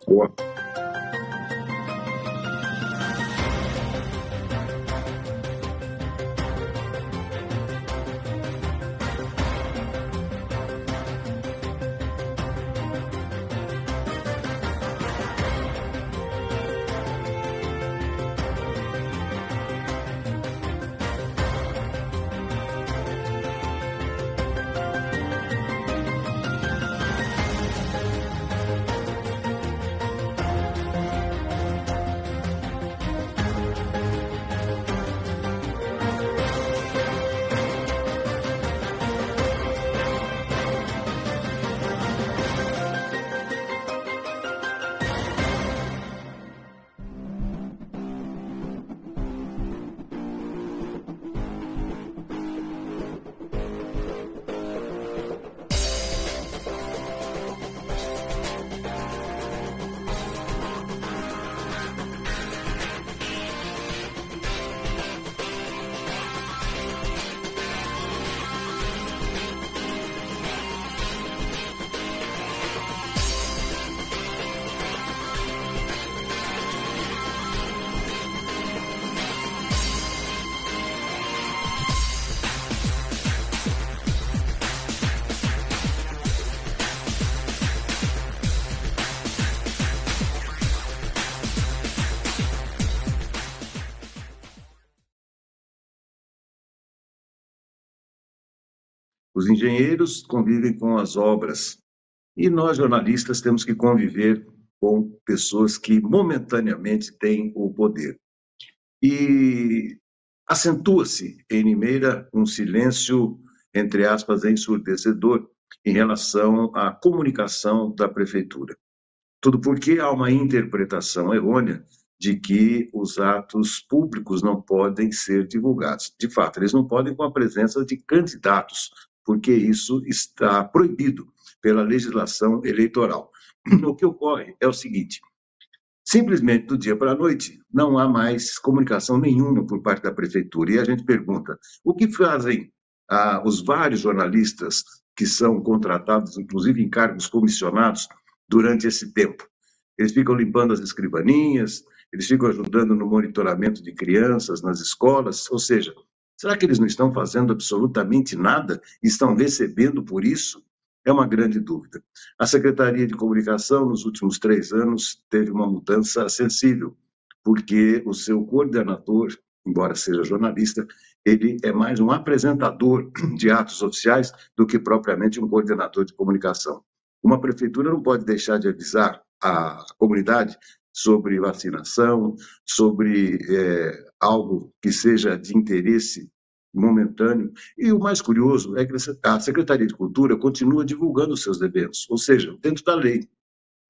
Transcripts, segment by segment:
Boa. Os engenheiros convivem com as obras e nós, jornalistas, temos que conviver com pessoas que momentaneamente têm o poder. E acentua-se em Limeira um silêncio, entre aspas, ensurdecedor em relação à comunicação da prefeitura. Tudo porque há uma interpretação errônea de que os atos públicos não podem ser divulgados. De fato, eles não podem com a presença de candidatos, porque isso está proibido pela legislação eleitoral. O que ocorre é o seguinte: simplesmente do dia para a noite não há mais comunicação nenhuma por parte da prefeitura. E a gente pergunta, o que fazem os vários jornalistas que são contratados, inclusive em cargos comissionados, durante esse tempo? Eles ficam limpando as escrivaninhas, eles ficam ajudando no monitoramento de crianças nas escolas, ou seja, será que eles não estão fazendo absolutamente nada e estão recebendo por isso? É uma grande dúvida. A Secretaria de Comunicação, nos últimos 3 anos, teve uma mudança sensível, porque o seu coordenador, embora seja jornalista, ele é mais um apresentador de atos oficiais do que propriamente um coordenador de comunicação. Uma prefeitura não pode deixar de avisar a comunidade sobre vacinação, sobre algo que seja de interesse momentâneo. E o mais curioso é que a Secretaria de Cultura continua divulgando os seus eventos, ou seja, dentro da lei,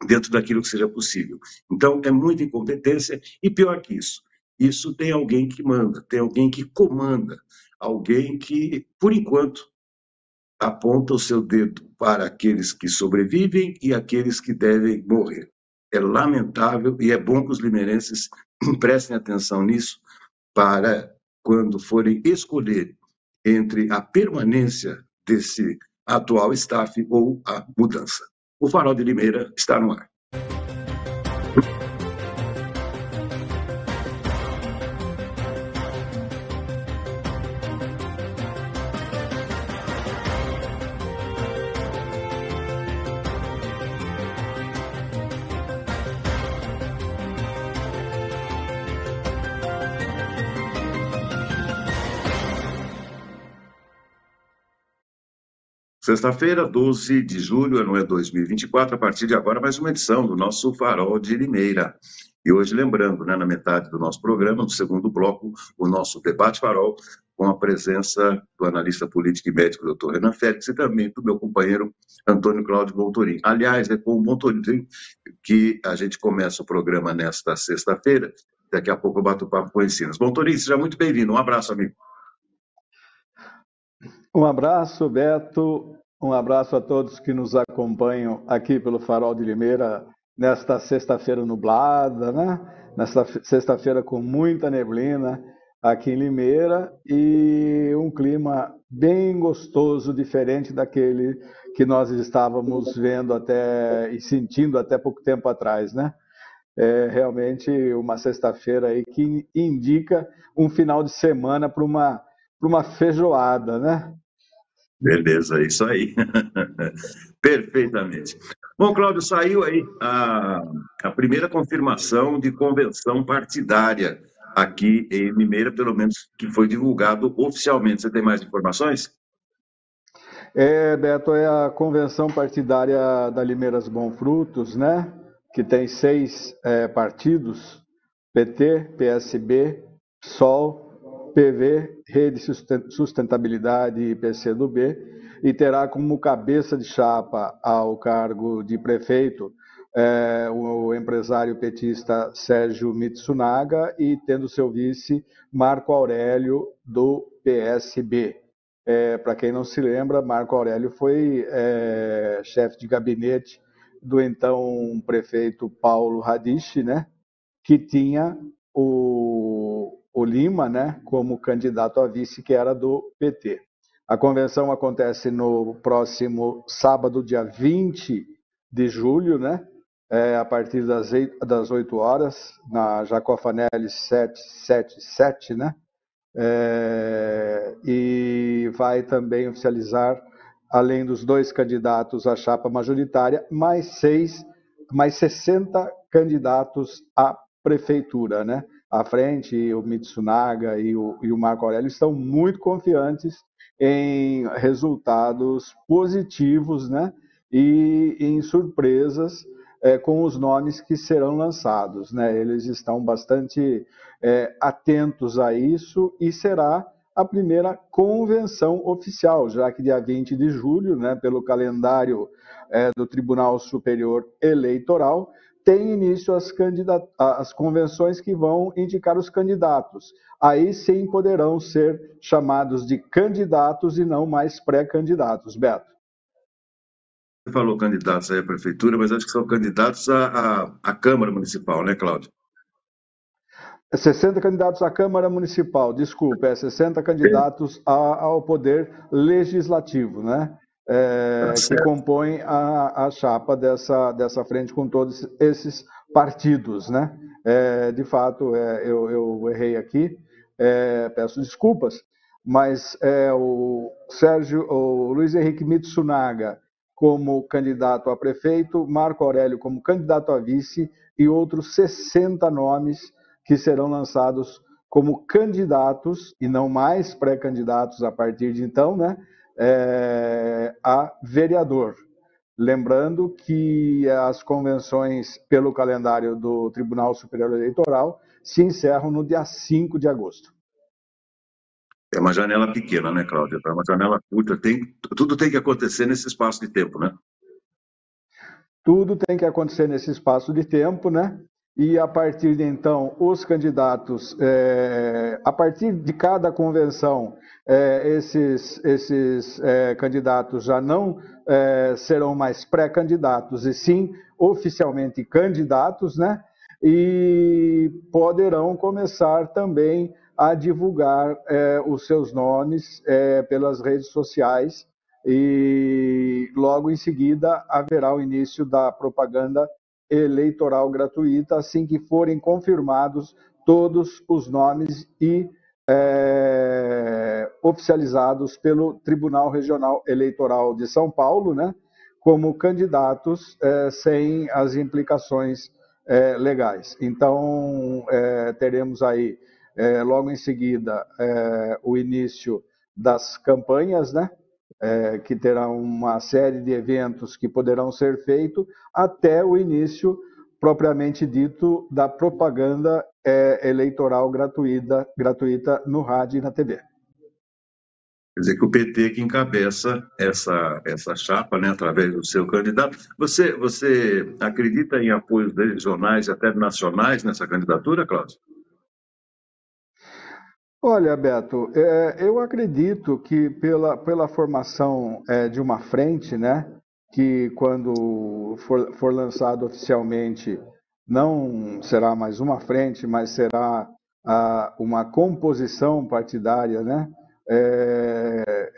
dentro daquilo que seja possível. Então, é muita incompetência e, pior que isso tem alguém que manda, tem alguém que comanda, alguém que, por enquanto, aponta o seu dedo para aqueles que sobrevivem e aqueles que devem morrer. É lamentável e é bom que os limeirenses prestem atenção nisso para, quando forem escolher entre a permanência desse atual staff ou a mudança. O Farol de Limeira está no ar. Sexta-feira, 12 de julho, ano é 2024, a partir de agora, mais uma edição do nosso Farol de Limeira. E hoje, lembrando, na metade do nosso programa, no segundo bloco, o nosso debate farol, com a presença do analista político e médico Dr. Renan Félix e também do meu companheiro Antônio Cláudio Bontorim. Aliás, é com o Bontorim que a gente começa o programa nesta sexta-feira. Daqui a pouco eu bato o papo com o Encinas. Bontorim, seja muito bem-vindo. Um abraço, amigo. Um abraço, Beto. Um abraço a todos que nos acompanham aqui pelo Farol de Limeira nesta sexta-feira nublada, né? Nesta sexta-feira com muita neblina. aqui em Limeira, e um clima bem gostoso, diferente daquele que nós estávamos vendo até e sentindo até pouco tempo atrás, né? É realmente uma sexta-feira aí que indica um final de semana para uma feijoada, né? Beleza, é isso aí. Perfeitamente. Bom, Cláudio, saiu aí a primeira confirmação de convenção partidária aqui em Limeira, pelo menos que foi divulgado oficialmente. Você tem mais informações? Beto, é a convenção partidária da Limeiras Bonfrutos, né? Que tem seis partidos: PT, PSB, PSOL, PV, Rede Sustentabilidade e PCdoB, e terá como cabeça de chapa ao cargo de prefeito o empresário petista Sérgio Mitsunaga e tendo seu vice Marco Aurélio do PSB. Para quem não se lembra, Marco Aurélio foi chefe de gabinete do então prefeito Paulo Radiche, né, que tinha o Lima, né, como candidato a vice, que era do PT. A convenção acontece no próximo sábado, dia 20 de julho, né, a partir das 8 horas, na Jacofanelli 777, né, e vai também oficializar, além dos dois candidatos à chapa majoritária, mais 60 candidatos à prefeitura, né? À frente, o Mitsunaga e o Marco Aurélio estão muito confiantes em resultados positivos, né? E em surpresas com os nomes que serão lançados, né? Eles estão bastante atentos a isso e será a primeira convenção oficial, já que dia 20 de julho, né, pelo calendário do Tribunal Superior Eleitoral, tem início as convenções que vão indicar os candidatos. Aí sim poderão ser chamados de candidatos e não mais pré-candidatos. Beto. Você falou candidatos aí à prefeitura, mas acho que são candidatos à Câmara Municipal, né, Cláudio? 60 candidatos à Câmara Municipal, desculpa, 60 candidatos ao Poder Legislativo, né? Tá Que certo. compõem a chapa dessa frente com todos esses partidos, né? De fato, eu errei aqui, peço desculpas, mas o Luiz Henrique Mitsunaga como candidato a prefeito, Marco Aurélio como candidato a vice e outros 60 nomes que serão lançados como candidatos e não mais pré-candidatos a partir de então, né, a vereador. Lembrando que as convenções pelo calendário do Tribunal Superior Eleitoral se encerram no dia 5 de agosto. É uma janela pequena, né, Cláudio? É uma janela curta. Tudo tem que acontecer nesse espaço de tempo, né? Tudo tem que acontecer nesse espaço de tempo, né? E a partir de então, os candidatos, a partir de cada convenção, esses candidatos já não serão mais pré-candidatos, e sim oficialmente candidatos, né? E poderão começar também a divulgar os seus nomes pelas redes sociais e logo em seguida haverá o início da propaganda eleitoral gratuita, assim que forem confirmados todos os nomes e oficializados pelo Tribunal Regional Eleitoral de São Paulo, né, como candidatos sem as implicações legais. Então, teremos aí, logo em seguida, o início das campanhas, né, que terá uma série de eventos que poderão ser feitos até o início, propriamente dito, da propaganda eleitoral gratuita no rádio e na TV. Quer dizer que o PT que encabeça essa chapa, né, através do seu candidato. Você acredita em apoios regionais e até nacionais nessa candidatura, Cláudio? Olha, Beto, eu acredito que pela formação de uma frente, né, que quando for lançado oficialmente não será mais uma frente, mas será uma composição partidária, né?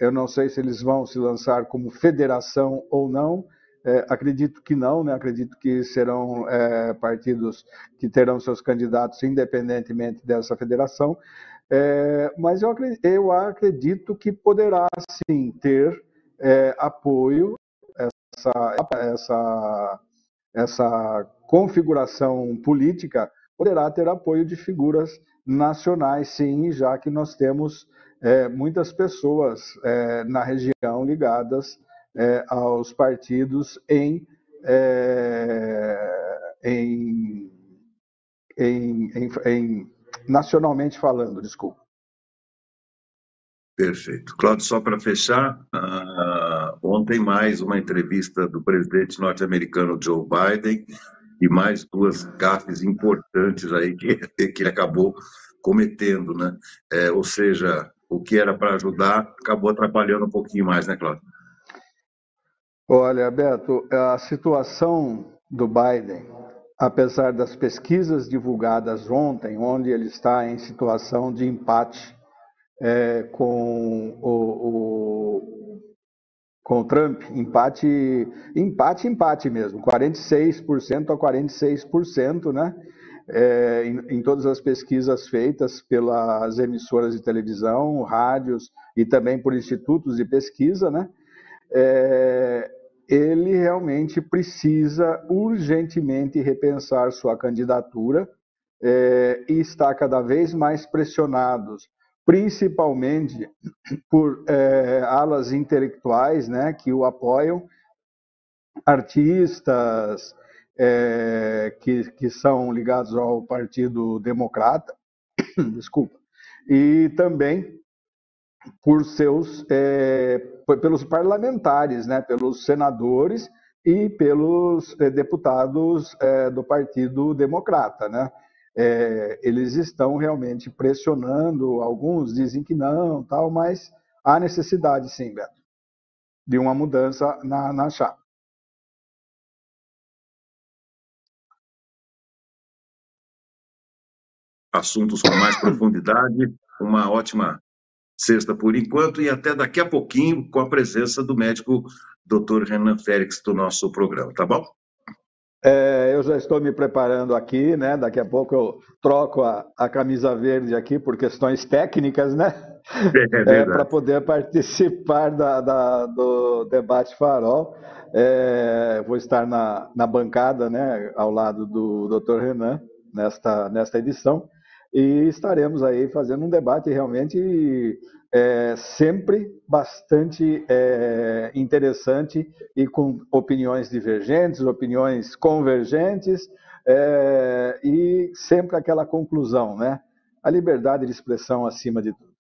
Eu não sei se eles vão se lançar como federação ou não. Acredito que não, né? Acredito que serão partidos que terão seus candidatos independentemente dessa federação. Mas eu acredito que poderá sim ter apoio essa configuração política poderá ter apoio de figuras nacionais, sim, já que nós temos muitas pessoas na região ligadas aos partidos nacionalmente falando, desculpa. Perfeito. Cláudio, só para fechar, ontem mais uma entrevista do presidente norte-americano Joe Biden e mais duas gafes importantes aí que ele acabou cometendo, né? Ou seja, o que era para ajudar acabou atrapalhando um pouquinho mais, né, Cláudio? Olha, Beto, a situação do Biden, apesar das pesquisas divulgadas ontem, onde ele está em situação de empate com o Trump, empate mesmo, 46% a 46%, né? Em todas as pesquisas feitas pelas emissoras de televisão, rádios e também por institutos de pesquisa, né? Ele realmente precisa urgentemente repensar sua candidatura e está cada vez mais pressionado, principalmente por alas intelectuais, né, que o apoiam, artistas que são ligados ao Partido Democrata, desculpa, e também por pelos parlamentares, né, pelos senadores e pelos deputados do Partido Democrata, né? Eles estão realmente pressionando, alguns dizem que não, tal, mas há necessidade, sim, Beto, de uma mudança na chapa. Assuntos com mais profundidade, uma ótima sexta por enquanto e até daqui a pouquinho com a presença do médico Dr. Renan Félix do nosso programa, tá bom? Eu já estou me preparando aqui, né? Daqui a pouco eu troco a camisa verde aqui por questões técnicas, né? Para poder participar do debate Farol. Vou estar na bancada, né? Ao lado do Dr. Renan nesta edição e estaremos aí fazendo um debate realmente sempre bastante interessante e com opiniões divergentes, opiniões convergentes e sempre aquela conclusão, né? A liberdade de expressão acima de tudo.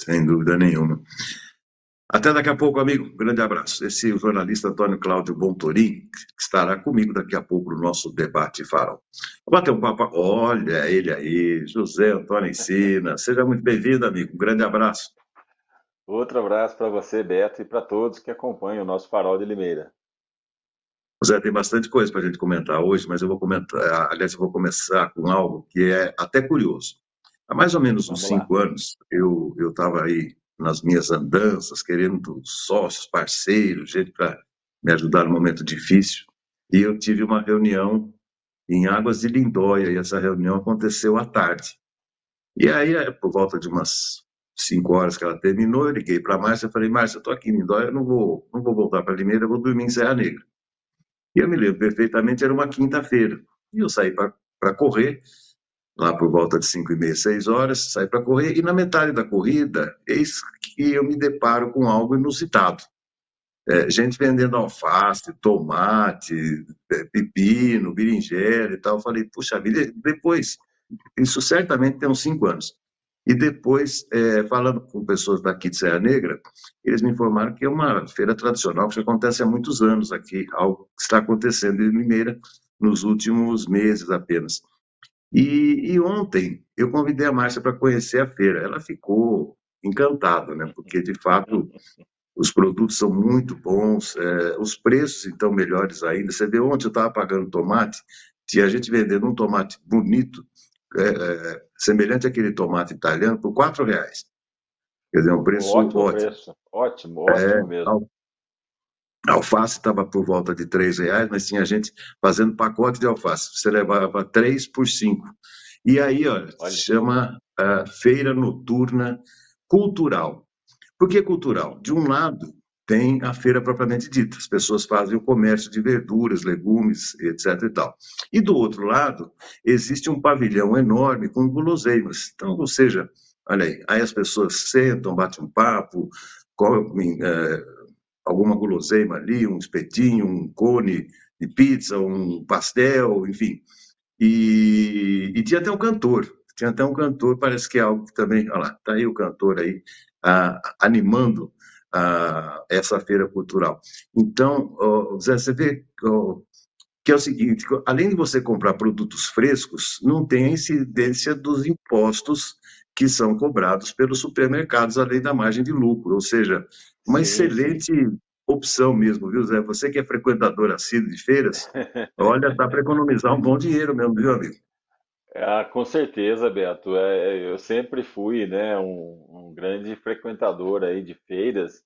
Sem dúvida nenhuma. Até daqui a pouco, amigo. Um grande abraço. Esse é o jornalista Antônio Cláudio Bontorin, que estará comigo daqui a pouco no nosso debate Farol. Vou bater um papo. Olha ele aí, José Antônio Ensina. Seja muito bem-vindo, amigo. Um grande abraço. Outro abraço para você, Beto, e para todos que acompanham o nosso Farol de Limeira. José, tem bastante coisa para a gente comentar hoje, mas eu vou começar com algo que é até curioso. Há mais ou menos uns 5 anos, eu estava aí nas minhas andanças, querendo sócios, parceiros, gente para me ajudar no momento difícil, e eu tive uma reunião em Águas de Lindóia, e essa reunião aconteceu à tarde. E aí, por volta de umas 5 horas que ela terminou, eu liguei para a Márcia e falei, Márcia, eu estou aqui em Lindóia, eu não vou voltar para Limeira, eu vou dormir em Serra Negra. E eu me lembro perfeitamente, era uma quinta-feira. E eu saí para correr, lá por volta de 5h30, 6 horas, saí para correr, e na metade da corrida, eis que eu me deparo com algo inusitado. Gente vendendo alface, tomate, pepino, berinjela e tal. Eu falei, puxa vida, depois, isso certamente tem uns 5 anos. E depois, falando com pessoas daqui de Serra Negra, eles me informaram que é uma feira tradicional que já acontece há muitos anos aqui, algo que está acontecendo em Limeira nos últimos meses apenas. E ontem eu convidei a Márcia para conhecer a feira. Ela ficou encantada, né? Porque, de fato, os produtos são muito bons, os preços, então, melhores ainda. Você vê, ontem eu estava pagando tomate, tinha gente vendendo um tomate bonito semelhante àquele tomate italiano por R$ 4. Quer dizer, um preço Ótimo ótimo. preço. Ótimo, ótimo mesmo. A alface estava por volta de R$ 3, mas tinha gente fazendo pacote de alface. Você levava 3 por 5. E aí, olha, Olha, chama Feira Noturna Cultural. Por que cultural? De um lado, tem a feira propriamente dita. As pessoas fazem o comércio de verduras, legumes, etc. e tal. E do outro lado, existe um pavilhão enorme com guloseimas. Então, ou seja, olha aí as pessoas sentam, batem um papo, comem alguma guloseima ali, um espetinho, um cone de pizza, um pastel, enfim. E tinha até um cantor, parece que é algo que também, olha lá, está aí o cantor aí, animando essa feira cultural. Então, Zé, você vê que é o seguinte, além de você comprar produtos frescos, não tem a incidência dos impostos que são cobrados pelos supermercados, além da margem de lucro, ou seja, uma sim, sim. excelente opção mesmo, viu, Zé? Você que é frequentador assíduo de feiras, olha, dá para economizar um bom dinheiro mesmo, viu, amigo? Ah, com certeza, Beto. Eu sempre fui, né, um grande frequentador aí de feiras,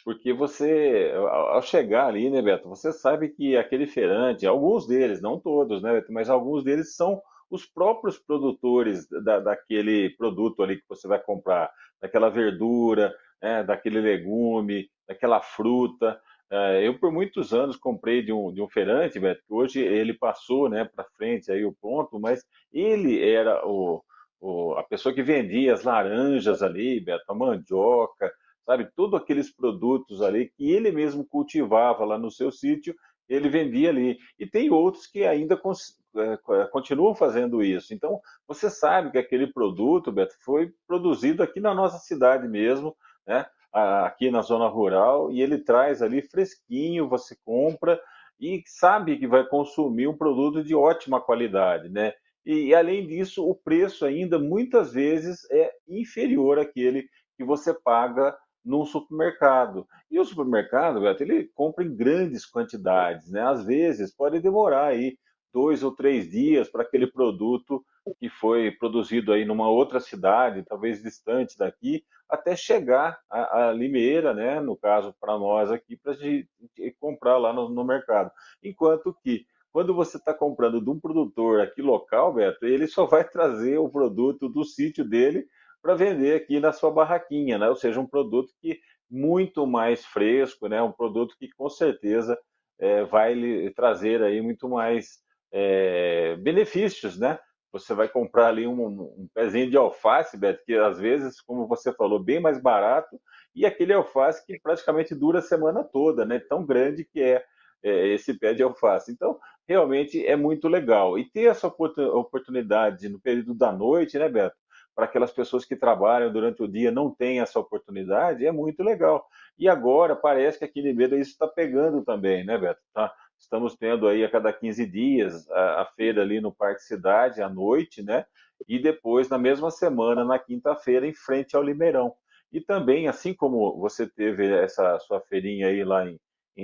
porque você, ao chegar ali, né, Beto, você sabe que aquele feirante, alguns deles, não todos, né, Beto, mas alguns deles são os próprios produtores daquele produto ali que você vai comprar, daquela verdura, né, daquele legume, daquela fruta. Eu, por muitos anos, comprei de um feirante, Beto, que hoje ele passou, né, para frente aí o ponto, mas ele era a pessoa que vendia as laranjas ali, Beto, a mandioca, sabe? Todos aqueles produtos ali que ele mesmo cultivava lá no seu sítio, ele vendia ali. E tem outros que ainda continuam fazendo isso. Então, você sabe que aquele produto, Beto, foi produzido aqui na nossa cidade mesmo, né? Aqui na zona rural, e ele traz ali fresquinho, você compra e sabe que vai consumir um produto de ótima qualidade, né? E além disso, o preço ainda muitas vezes é inferior àquele que você paga num supermercado. E o supermercado, Beto, ele compra em grandes quantidades, né? Às vezes pode demorar aí 2 ou 3 dias para aquele produto que foi produzido aí numa outra cidade, talvez distante daqui, até chegar a Limeira, né? No caso para nós aqui, para a gente comprar lá no mercado. Enquanto que quando você está comprando de um produtor aqui local, Beto, ele só vai trazer o produto do sítio dele para vender aqui na sua barraquinha, né? Ou seja, um produto que muito mais fresco, né? Um produto que com certeza vai lhe trazer aí muito mais benefícios, né? Você vai comprar ali um pezinho de alface, Beto, que às vezes, como você falou, bem mais barato, e aquele alface que praticamente dura a semana toda, né? Tão grande que é esse pé de alface. Então, realmente é muito legal. E ter essa oportunidade no período da noite, né, Beto? Para aquelas pessoas que trabalham durante o dia não têm essa oportunidade, é muito legal. E agora parece que aqui em Limeira isso está pegando também, né, Beto? Tá? Estamos tendo aí a cada 15 dias a feira ali no Parque Cidade, à noite, né? E depois, na mesma semana, na quinta-feira, em frente ao Limeirão. E também, assim como você teve essa sua feirinha aí lá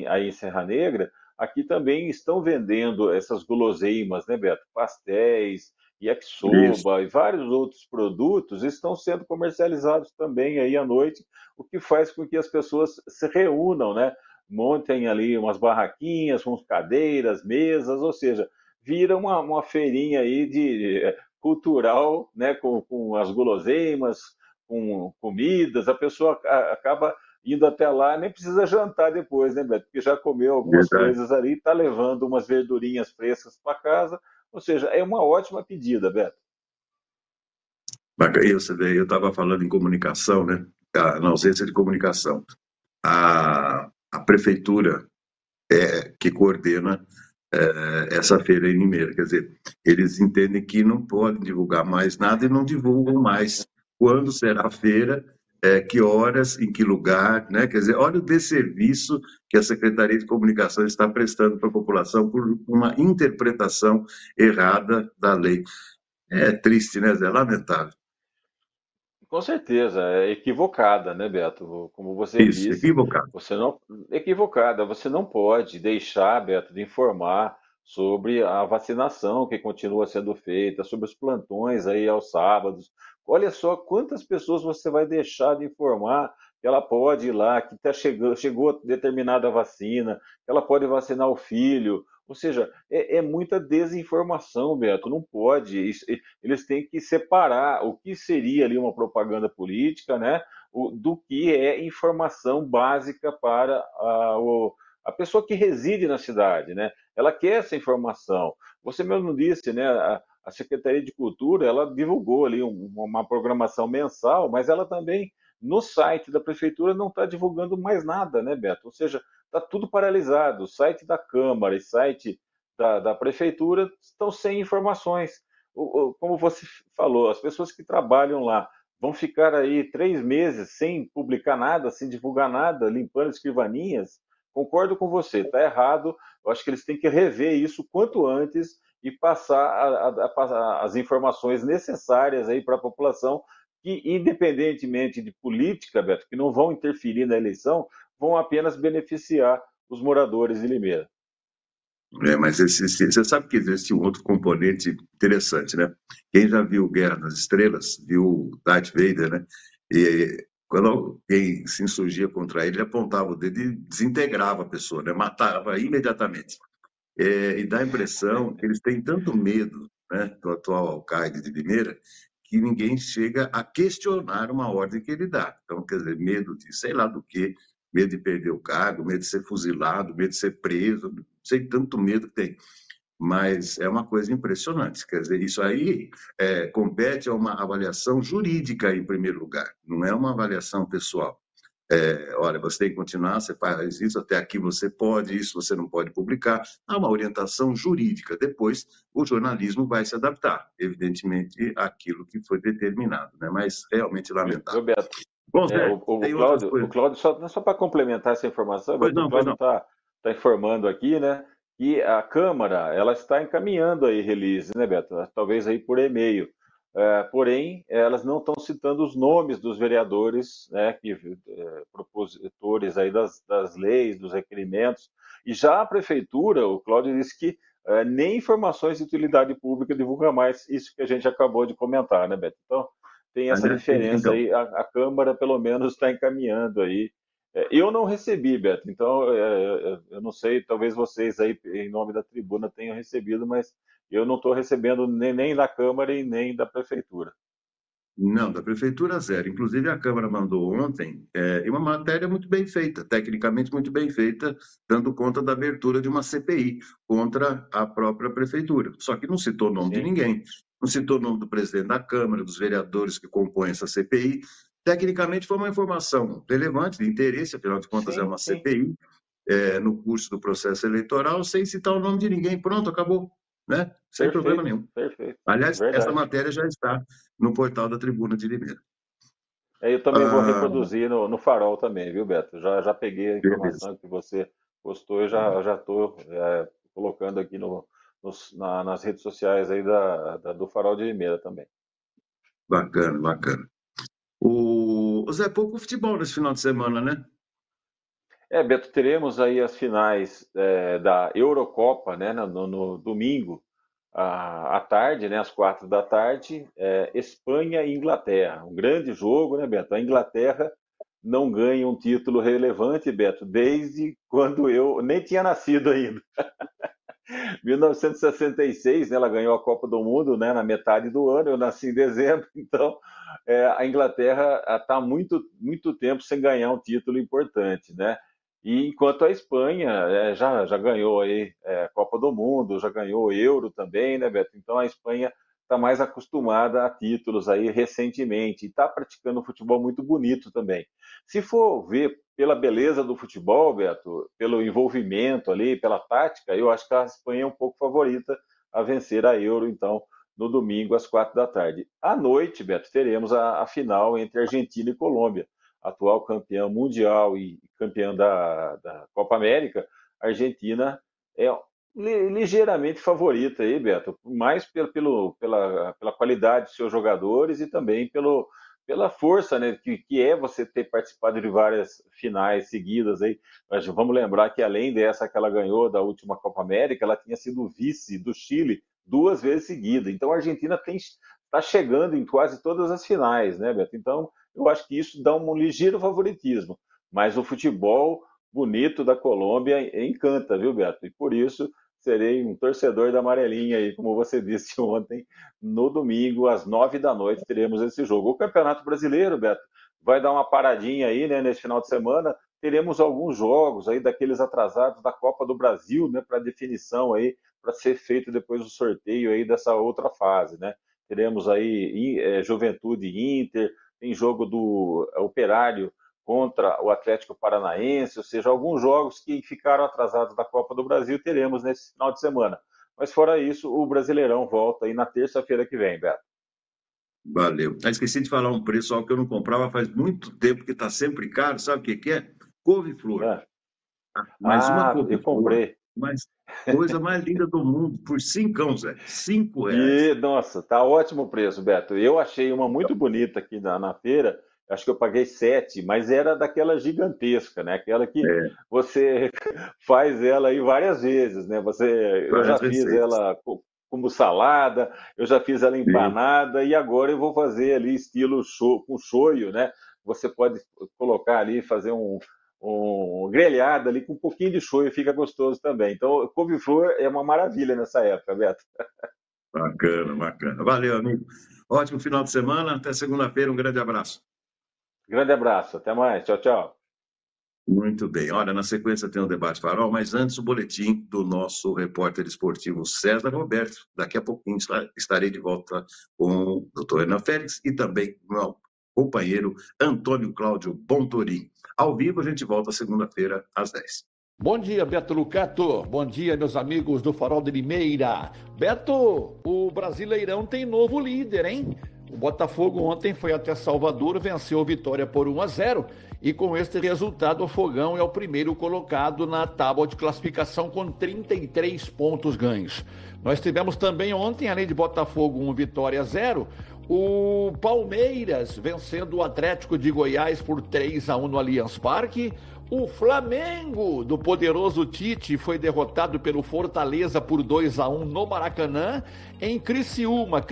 aí em Serra Negra, aqui também estão vendendo essas guloseimas, né, Beto? Pastéis, Isso, yakisoba e vários outros produtos estão sendo comercializados também aí à noite, o que faz com que as pessoas se reúnam, né? Montem ali umas barraquinhas com cadeiras, mesas, ou seja, vira uma feirinha aí cultural, né? Com as guloseimas, com comidas, a pessoa acaba indo até lá, nem precisa jantar depois, né, Beto? Porque já comeu algumas verdade. coisas ali, está levando umas verdurinhas frescas para casa, ou seja, é uma ótima pedida, Beto. Bacana. Eu estava falando em comunicação, né? Na ausência de comunicação. A prefeitura que coordena essa feira em Limeira. Quer dizer, eles entendem que não podem divulgar mais nada e não divulgam mais quando será a feira, que horas, em que lugar, né? Quer dizer, olha o desserviço que a Secretaria de Comunicação está prestando para a população por uma interpretação errada da lei. É triste, né, Zé? Lamentável. Com certeza, é equivocada, né, Beto? Como você Isso, disse, equivocado. você não equivocada, você não pode deixar, Beto, de informar sobre a vacinação que continua sendo feita, sobre os plantões aí aos sábados. Olha só quantas pessoas você vai deixar de informar que ela pode ir lá, que chegou determinada vacina, que ela pode vacinar o filho. Ou seja, é muita desinformação, Beto. Não pode. Eles têm que separar o que seria ali uma propaganda política, né, do que é informação básica para a pessoa que reside na cidade, né? Ela quer essa informação. Você mesmo disse, né? A Secretaria de Cultura, ela divulgou ali uma programação mensal, mas ela também, no site da prefeitura, não está divulgando mais nada, né, Beto? Ou seja, está tudo paralisado. O site da Câmara e site da prefeitura estão sem informações. Como você falou, as pessoas que trabalham lá vão ficar aí 3 meses sem publicar nada, sem divulgar nada, limpando escrivaninhas. Concordo com você, está errado. Eu acho que eles têm que rever isso quanto antes e passar as informações necessárias aí para a população, que independentemente de política, Beto, que não vão interferir na eleição, vão apenas beneficiar os moradores de Limeira. Mas você sabe que existe um outro componente interessante, né? Quem já viu Guerra nas Estrelas, viu Darth Vader, né? E quando alguém se insurgia contra ele, ele apontava o dedo e desintegrava a pessoa, né? Matava imediatamente. E dá a impressão que eles têm tanto medo, né, do atual alcaide de Limeira, que ninguém chega a questionar uma ordem que ele dá. Então, quer dizer, medo de sei lá do quê, medo de perder o cargo, medo de ser fuzilado, medo de ser preso, não sei tanto medo que tem. Mas é uma coisa impressionante. Quer dizer, isso aí compete a uma avaliação jurídica, em primeiro lugar, não é uma avaliação pessoal. Olha, você tem que continuar, você faz isso, até aqui você pode, isso você não pode publicar. Há uma orientação jurídica. Depois, o jornalismo vai se adaptar, evidentemente, àquilo que foi determinado, né? Mas realmente Viu, lamentável. Beto? Bom, É, Zé, tem outras O coisas. Cláudio só para complementar essa informação, Pois Beto, o não, pois Cláudio não. tá informando aqui, né, que a Câmara ela está encaminhando aí release, né, Beto? Talvez aí por e-mail. Porém, elas não estão citando os nomes dos vereadores, né, propositores aí das leis, dos requerimentos. E já a prefeitura, o Cláudio disse que nem informações de utilidade pública divulga mais isso que a gente acabou de comentar, né, Beto? Então, tem essa Aliás, diferença então, aí. A Câmara, pelo menos, está encaminhando aí. Eu não recebi, Beto, então eu não sei, talvez vocês aí, em nome da tribuna, tenham recebido, mas eu não estou recebendo nem da Câmara e nem da Prefeitura. não, da prefeitura zero. Inclusive, a Câmara mandou ontem uma matéria muito bem feita, tecnicamente muito bem feita, dando conta da abertura de uma CPI contra a própria prefeitura. Só que não citou o nome de Sim, ninguém, não citou o nome do presidente da Câmara, dos vereadores que compõem essa CPI. Tecnicamente, foi uma informação relevante, de interesse, afinal de contas, é sim, uma sim. CPI, no curso do processo eleitoral, sem citar o nome de ninguém. Pronto, acabou, né? Sem problema Perfeito, nenhum. perfeito. Aliás, essa Verdade. matéria já está no portal da Tribuna de Limeira. Eu também vou Ah, reproduzir no Farol também, viu, Beto? Já peguei a beleza. informação que você postou e já estou colocando aqui nas redes sociais aí do Farol de Limeira também. Bacana, bacana. O Zé, pouco futebol nesse final de semana, né? Beto, teremos aí as finais da Eurocopa, né, no domingo à tarde, né, às 4 da tarde, Espanha e Inglaterra. Um grande jogo, né, Beto? A Inglaterra não ganha um título relevante, Beto, desde quando eu nem tinha nascido ainda. 1966, né, ela ganhou a Copa do Mundo, né, na metade do ano, eu nasci em dezembro, então a Inglaterra está muito tempo sem ganhar um título importante, né? E enquanto a Espanha já ganhou aí a Copa do Mundo, já ganhou o Euro também, né, Beto? Então a Espanha está mais acostumada a títulos aí recentemente e está praticando um futebol muito bonito também. Se for ver pela beleza do futebol, Beto, pelo envolvimento ali, pela tática, eu acho que a Espanha é um pouco favorita a vencer a Euro, então, no domingo às 4 da tarde. À noite, Beto, teremos a final entre Argentina e Colômbia, atual campeã mundial e campeã da Copa América. A Argentina é ligeiramente favorita aí, Beto, mais pela qualidade de seus jogadores e também pela força, né, que é você ter participado de várias finais seguidas aí. Mas vamos lembrar que além dessa que ela ganhou da última Copa América, ela tinha sido vice do Chile 2 vezes seguidas. Então a Argentina está chegando em quase todas as finais, né, Beto? Então eu acho que isso dá um ligeiro favoritismo. Mas o futebol bonito da Colômbia encanta, viu, Beto? E por isso serei um torcedor da amarelinha aí, como você disse ontem, no domingo, às 9 da noite, teremos esse jogo. O Campeonato Brasileiro, Beto, vai dar uma paradinha aí, né, nesse final de semana. Teremos alguns jogos aí daqueles atrasados da Copa do Brasil, né, para definição aí, para ser feito depois o sorteio aí dessa outra fase, né? Teremos aí Juventude Inter, tem jogo do Operário contra o Atlético Paranaense, ou seja, alguns jogos que ficaram atrasados da Copa do Brasil teremos nesse final de semana. Mas fora isso, o Brasileirão volta aí na terça-feira que vem, Beto. Valeu. Esqueci de falar um preço algo que eu não comprava faz muito tempo, que está sempre caro. Sabe o que que é? Couve-flor. É. Mais uma Eu couve-flor, comprei. mas coisa mais linda do mundo, por cincão, Zé. R$ 5. E, nossa, tá ótimo o preço, Beto. Eu achei uma muito bonita aqui na feira, acho que eu paguei 7, mas era daquela gigantesca, né? Aquela que É, você faz ela aí várias vezes, né? Eu já várias fiz receitas. ela como salada, eu já fiz ela Sim. empanada e agora eu vou fazer ali estilo com shoyu, né? Você pode colocar ali, fazer um grelhado ali com um pouquinho de shoyu, fica gostoso também. Então, couve-flor é uma maravilha nessa época, Beto. Bacana, bacana. Valeu, amigo. Ótimo final de semana. Até segunda-feira. Um grande abraço. Grande abraço, até mais, tchau, tchau. Muito bem. Olha, na sequência tem o debate farol, mas antes o boletim do nosso repórter esportivo César Roberto. Daqui a pouquinho estarei de volta com o doutor Hernan Félix e também com o meu companheiro Antônio Cláudio Bontorim. Ao vivo, a gente volta segunda-feira às 10. Bom dia, Beto Lucato. Bom dia, meus amigos do Farol de Limeira. Beto, o Brasileirão tem novo líder, hein? O Botafogo ontem foi até Salvador, venceu a Vitória por 1-0 e com este resultado o Fogão é o primeiro colocado na tábua de classificação com 33 pontos ganhos. Nós tivemos também ontem, além de Botafogo 1, Vitória 0, o Palmeiras vencendo o Atlético de Goiás por 3-1 no Allianz Parque. O Flamengo, do poderoso Tite, foi derrotado pelo Fortaleza por 2-1 no Maracanã. Em Criciúma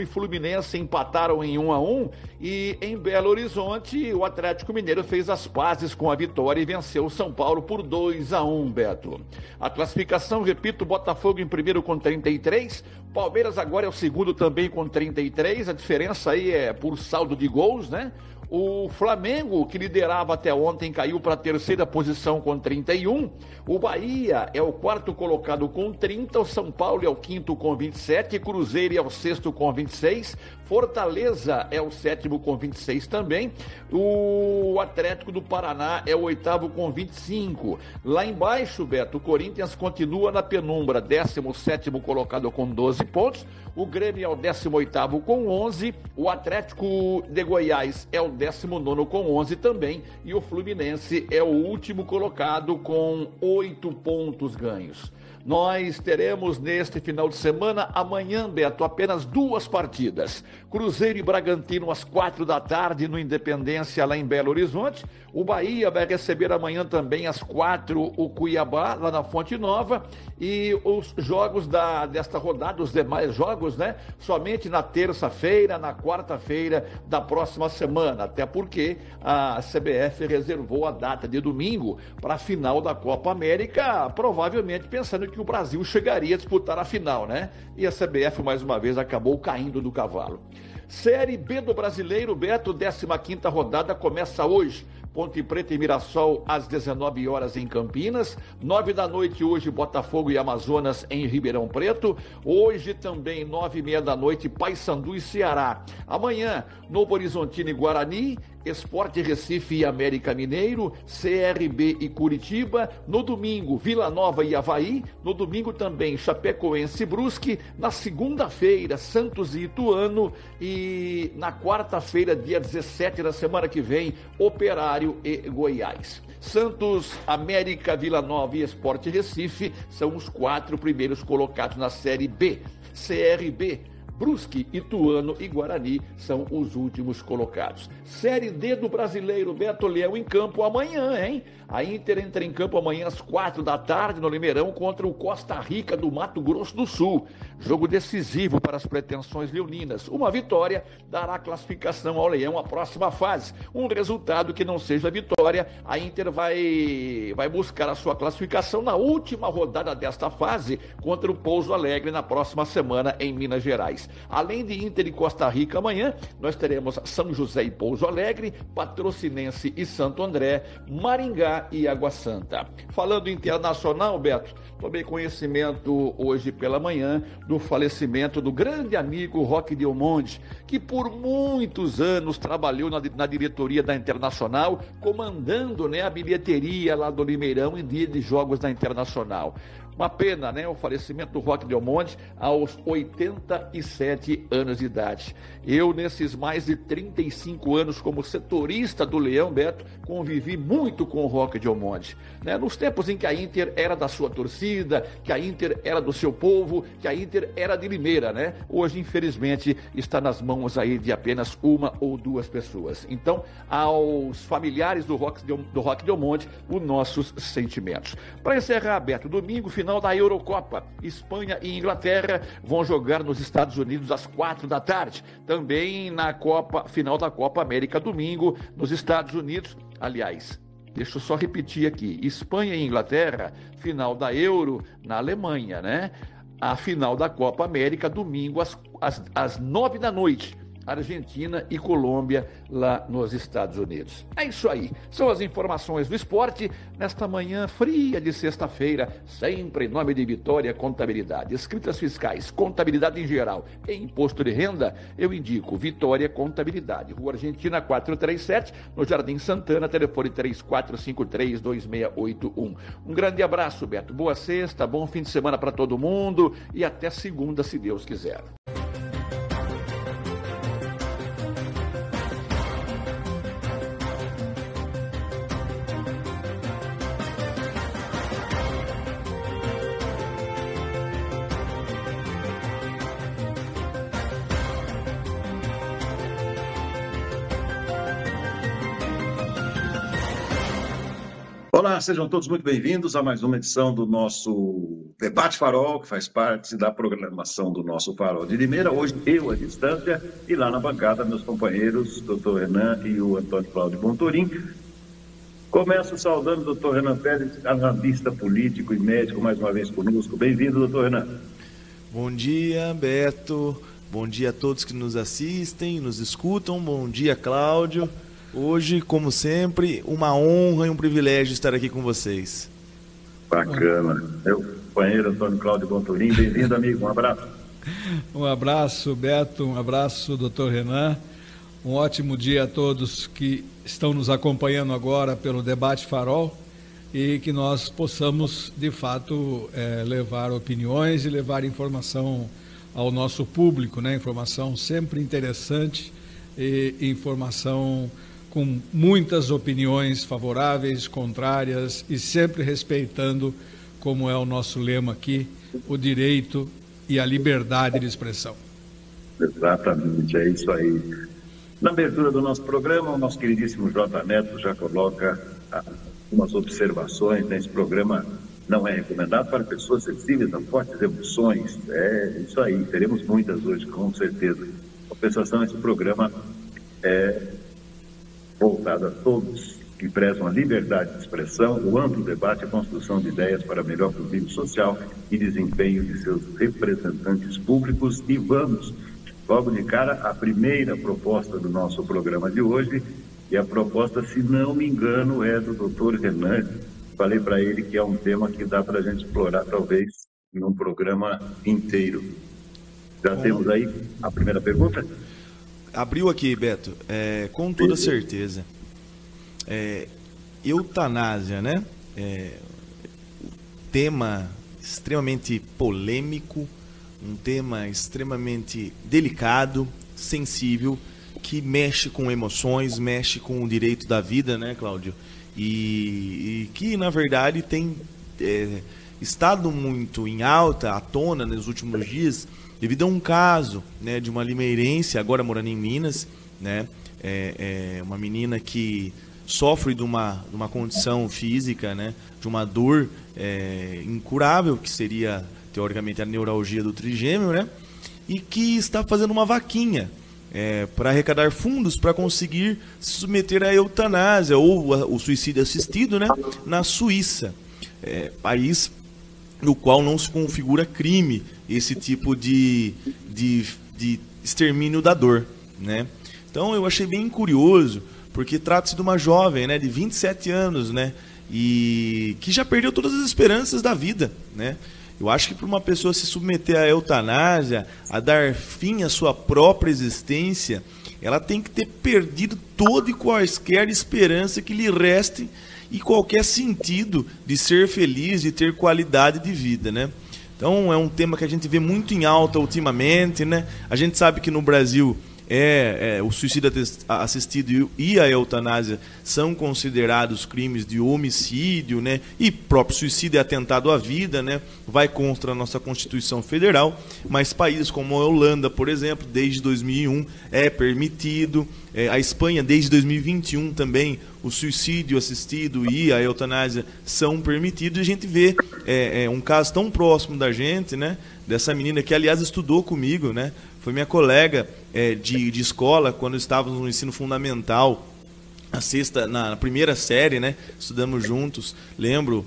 e Fluminense empataram em 1-1. E em Belo Horizonte, o Atlético Mineiro fez as pazes com a vitória e venceu o São Paulo por 2-1, Beto. A classificação, repito, Botafogo em primeiro com 33, Palmeiras agora é o segundo também com 33, a diferença aí é por saldo de gols, né? O Flamengo, que liderava até ontem, caiu para a terceira posição com 31. O Bahia é o quarto colocado com 30. O São Paulo é o quinto com 27. Cruzeiro é o sexto com 26. Fortaleza é o sétimo com 26 também. O Atlético do Paraná é o oitavo com 25. Lá embaixo, Beto, o Corinthians continua na penumbra, 17º colocado com 12 pontos. O Grêmio é o 18º com 11. O Atlético de Goiás é o 19º com 11 também. E o Fluminense é o último colocado com 8 pontos ganhos. Nós teremos neste final de semana, amanhã, Beto, apenas 2 partidas. Cruzeiro e Bragantino às 4 da tarde no Independência, lá em Belo Horizonte. O Bahia vai receber amanhã também às 4 o Cuiabá, lá na Fonte Nova. E os jogos desta rodada, os demais jogos, né? Somente na terça-feira, na quarta-feira da próxima semana. Até porque a CBF reservou a data de domingo para a final da Copa América, provavelmente pensando que o Brasil chegaria a disputar a final, né? E a CBF, mais uma vez, acabou caindo do cavalo. Série B do Brasileiro, Beto, 15ª rodada começa hoje. Ponte Preta e Mirassol às 19 horas em Campinas. 9 da noite hoje, Botafogo e Amazonas em Ribeirão Preto. Hoje também, 9h30 da noite, Paysandu e Ceará. Amanhã, Novo Horizontino e Guarani, Sport Recife e América Mineiro, CRB e Curitiba. No domingo, Vila Nova e Avaí. No domingo também, Chapecoense e Brusque. Na segunda-feira, Santos e Ituano. E na quarta-feira, dia 17 da semana que vem, Operário e Goiás. Santos, América, Vila Nova e Sport Recife são os 4 primeiros colocados na Série B. CRB, Brusque, Ituano e Guarani são os últimos colocados. Série D do Brasileiro, Beto, Leão em campo amanhã, hein? A Inter entra em campo amanhã às 4 da tarde no Limeirão contra o Costa Rica do Mato Grosso do Sul. Jogo decisivo para as pretensões leoninas. Uma vitória dará classificação ao Leão à próxima fase. Um resultado que não seja vitória, a Inter vai buscar a sua classificação na última rodada desta fase contra o Pouso Alegre na próxima semana em Minas Gerais. Além de Inter e Costa Rica amanhã, nós teremos São José e Pouso Alegre, Patrocinense e Santo André, Maringá e Água Santa. Falando internacional, Beto, tomei conhecimento hoje pela manhã do falecimento do grande amigo Roque Delmonte, que por muitos anos trabalhou na diretoria da Internacional, comandando, né, a bilheteria lá do Limeirão em dia de jogos da Internacional. Uma pena, né, o falecimento do Roque Delmonte aos 87 anos de idade. Eu, nesses mais de 35 anos como setorista do Leão, Beto, convivi muito com o Roque Delmonte, né? Nos tempos em que a Inter era da sua torcida, que a Inter era do seu povo, que a Inter era de Limeira, né? Hoje, infelizmente, está nas mãos aí de apenas uma ou duas pessoas. Então, aos familiares do Roque Delmonte, os nossos sentimentos. Para encerrar, Beto, domingo, final da Eurocopa. Espanha e Inglaterra vão jogar nos Estados Unidos às 4 da tarde. Também na final da Copa América, domingo, nos Estados Unidos. Aliás, deixa eu só repetir aqui. Espanha e Inglaterra, final da Euro na Alemanha, né? A final da Copa América, domingo, às 9 da noite. Argentina e Colômbia lá nos Estados Unidos. É isso aí, são as informações do esporte nesta manhã fria de sexta-feira, sempre em nome de Vitória Contabilidade. Escritas fiscais, contabilidade em geral e imposto de renda, eu indico Vitória Contabilidade. Rua Argentina 437, no Jardim Santana, telefone 3453-2681. Um grande abraço, Beto, boa sexta, bom fim de semana para todo mundo e até segunda, se Deus quiser. Olá, sejam todos muito bem-vindos a mais uma edição do nosso Debate Farol, que faz parte da programação do nosso Farol de Limeira. Hoje eu à distância e lá na bancada meus companheiros, doutor Renan e o Antônio Cláudio Bontorim. Começo saudando o doutor Renan Pérez, analista político e médico, mais uma vez conosco. Bem-vindo, doutor Renan. Bom dia, Beto. Bom dia a todos que nos assistem, nos escutam. Bom dia, Cláudio. Hoje, como sempre, uma honra e um privilégio estar aqui com vocês. Bacana. Meu companheiro Antônio Cláudio Bontorim, bem-vindo, amigo. Um abraço. Um abraço, Beto. Um abraço, doutor Renan. Um ótimo dia a todos que estão nos acompanhando agora pelo Debate Farol e que nós possamos, de fato, levar opiniões e levar informação ao nosso público, né? Informação sempre interessante e informação com muitas opiniões favoráveis, contrárias e sempre respeitando, como é o nosso lema aqui, o direito e a liberdade de expressão. Exatamente, é isso aí. Na abertura do nosso programa, o nosso queridíssimo J. Neto já coloca algumas observações. Esse programa não é recomendado para pessoas sensíveis a fortes emoções. É isso aí, teremos muitas hoje, com certeza. Compensação, esse programa é voltado a todos que prezam a liberdade de expressão, o amplo debate e a construção de ideias para melhor convívio social e desempenho de seus representantes públicos. E vamos, logo de cara, a primeira proposta do nosso programa de hoje, e a proposta, se não me engano, é do doutor Renan. Falei para ele que é um tema que dá para a gente explorar, talvez, em um programa inteiro. Já temos aí a primeira pergunta? Abriu aqui, Beto, com toda certeza. Eutanásia, né? Tema extremamente polêmico, um tema extremamente delicado, sensível, que mexe com emoções, mexe com o direito da vida, né, Cláudio? E que, na verdade, tem estado muito em alta, à tona, nos últimos dias, devido a um caso, né, de uma limeirense, agora morando em Minas, né, uma menina que sofre de uma condição física, né, de uma dor incurável, que seria, teoricamente, a neuralgia do trigêmeo, né, e que está fazendo uma vaquinha para arrecadar fundos para conseguir se submeter à eutanásia ou o suicídio assistido, né, na Suíça, país no qual não se configura crime esse tipo de extermínio da dor, né. Então eu achei bem curioso, porque trata-se de uma jovem, né, de 27 anos, né, e que já perdeu todas as esperanças da vida, né. Eu acho que para uma pessoa se submeter à eutanásia, a dar fim à sua própria existência, ela tem que ter perdido toda e quaisquer esperança que lhe reste e qualquer sentido de ser feliz, de ter qualidade de vida, né. Então é um tema que a gente vê muito em alta ultimamente, né. A gente sabe que no Brasil o suicídio assistido e a eutanásia são considerados crimes de homicídio, né? E próprio suicídio é atentado à vida, né? Vai contra a nossa Constituição Federal, mas países como a Holanda, por exemplo, desde 2001 é permitido, a Espanha desde 2021 também o suicídio assistido e a eutanásia são permitidos, e a gente vê um caso tão próximo da gente, né? Dessa menina que, aliás, estudou comigo, né? Foi minha colega de escola quando estávamos no ensino fundamental, na primeira série, né? Estudamos juntos. Lembro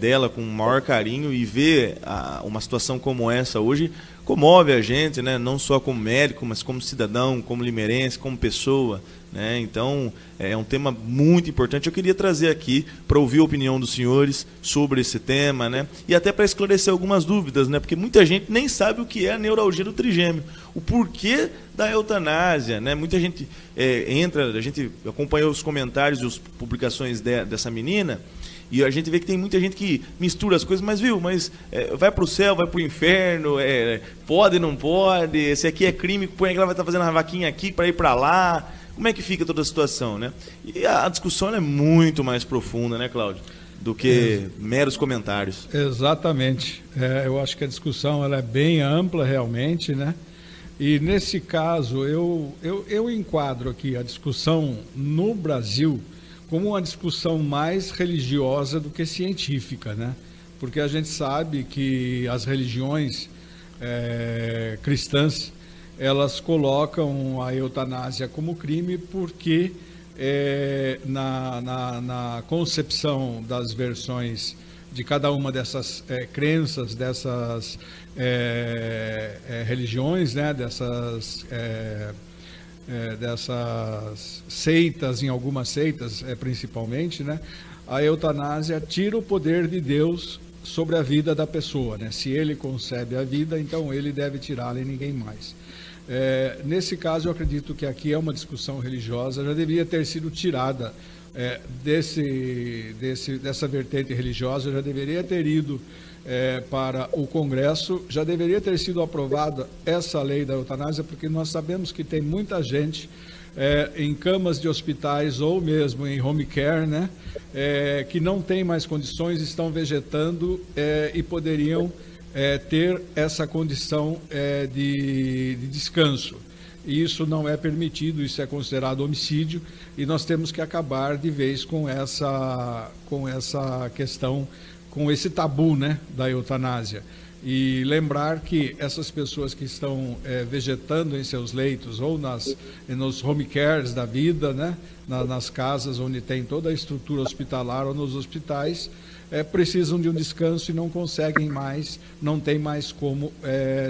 dela com o maior carinho, e ver uma situação como essa hoje comove a gente, né? Não só como médico, mas como cidadão, como limeirense, como pessoa, né? Então é um tema muito importante. Eu queria trazer aqui para ouvir a opinião dos senhores sobre esse tema, né? E até para esclarecer algumas dúvidas, né? Porque muita gente nem sabe o que é a neuralgia do trigêmeo, o porquê da eutanásia, né? Muita gente a gente acompanhou os comentários e as publicações dessa menina, e a gente vê que tem muita gente que mistura as coisas, mas vai para o céu, vai para o inferno, pode, não pode, esse aqui é crime, põe que ela vai estar fazendo uma vaquinha aqui para ir para lá. Como é que fica toda a situação, né? E a discussão é muito mais profunda, né, Cláudio, do que meros comentários. Exatamente. Eu acho que a discussão ela é bem ampla, realmente, né? E nesse caso, eu enquadro aqui a discussão no Brasil como uma discussão mais religiosa do que científica, né? Porque a gente sabe que as religiões cristãs, elas colocam a eutanásia como crime porque na concepção das versões de cada uma dessas crenças, dessas religiões, né? Dessas seitas, em algumas seitas principalmente, né? A eutanásia tira o poder de Deus sobre a vida da pessoa, né? Se ele concebe a vida, então ele deve tirá-la e ninguém mais. Nesse caso, eu acredito que aqui é uma discussão religiosa, já deveria ter sido tirada dessa vertente religiosa, já deveria ter ido para o Congresso, já deveria ter sido aprovada essa lei da eutanásia, porque nós sabemos que tem muita gente em camas de hospitais ou mesmo em home care, né, que não tem mais condições, estão vegetando e poderiam ter essa condição de descanso. E isso não é permitido, isso é considerado homicídio, e nós temos que acabar de vez com essa questão, com esse tabu, né, da eutanásia. E lembrar que essas pessoas que estão vegetando em seus leitos ou nos home cares da vida, né, nas casas onde tem toda a estrutura hospitalar ou nos hospitais, precisam de um descanso e não conseguem mais, não tem mais como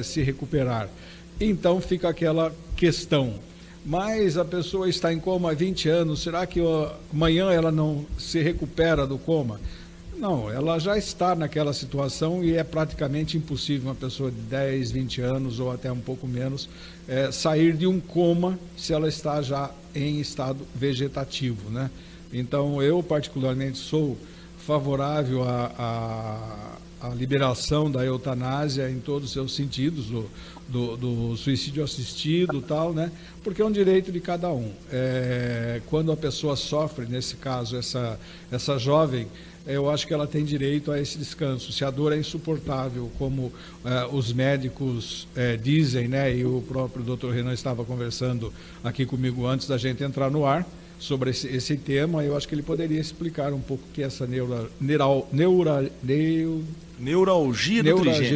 se recuperar. Então fica aquela questão, mas a pessoa está em coma há 20 anos, será que amanhã ela não se recupera do coma? Não, ela já está naquela situação e é praticamente impossível uma pessoa de 10, 20 anos ou até um pouco menos sair de um coma se ela está já em estado vegetativo, né? Então eu particularmente sou favorável à liberação da eutanásia em todos os seus sentidos, do suicídio assistido, tal, né? Porque é um direito de cada um. Quando a pessoa sofre, nesse caso, essa jovem, eu acho que ela tem direito a esse descanso. Se a dor é insuportável, como os médicos dizem, né, e o próprio Dr. Renan estava conversando aqui comigo antes da gente entrar no ar sobre esse tema, eu acho que ele poderia explicar um pouco o que é essa neuralgia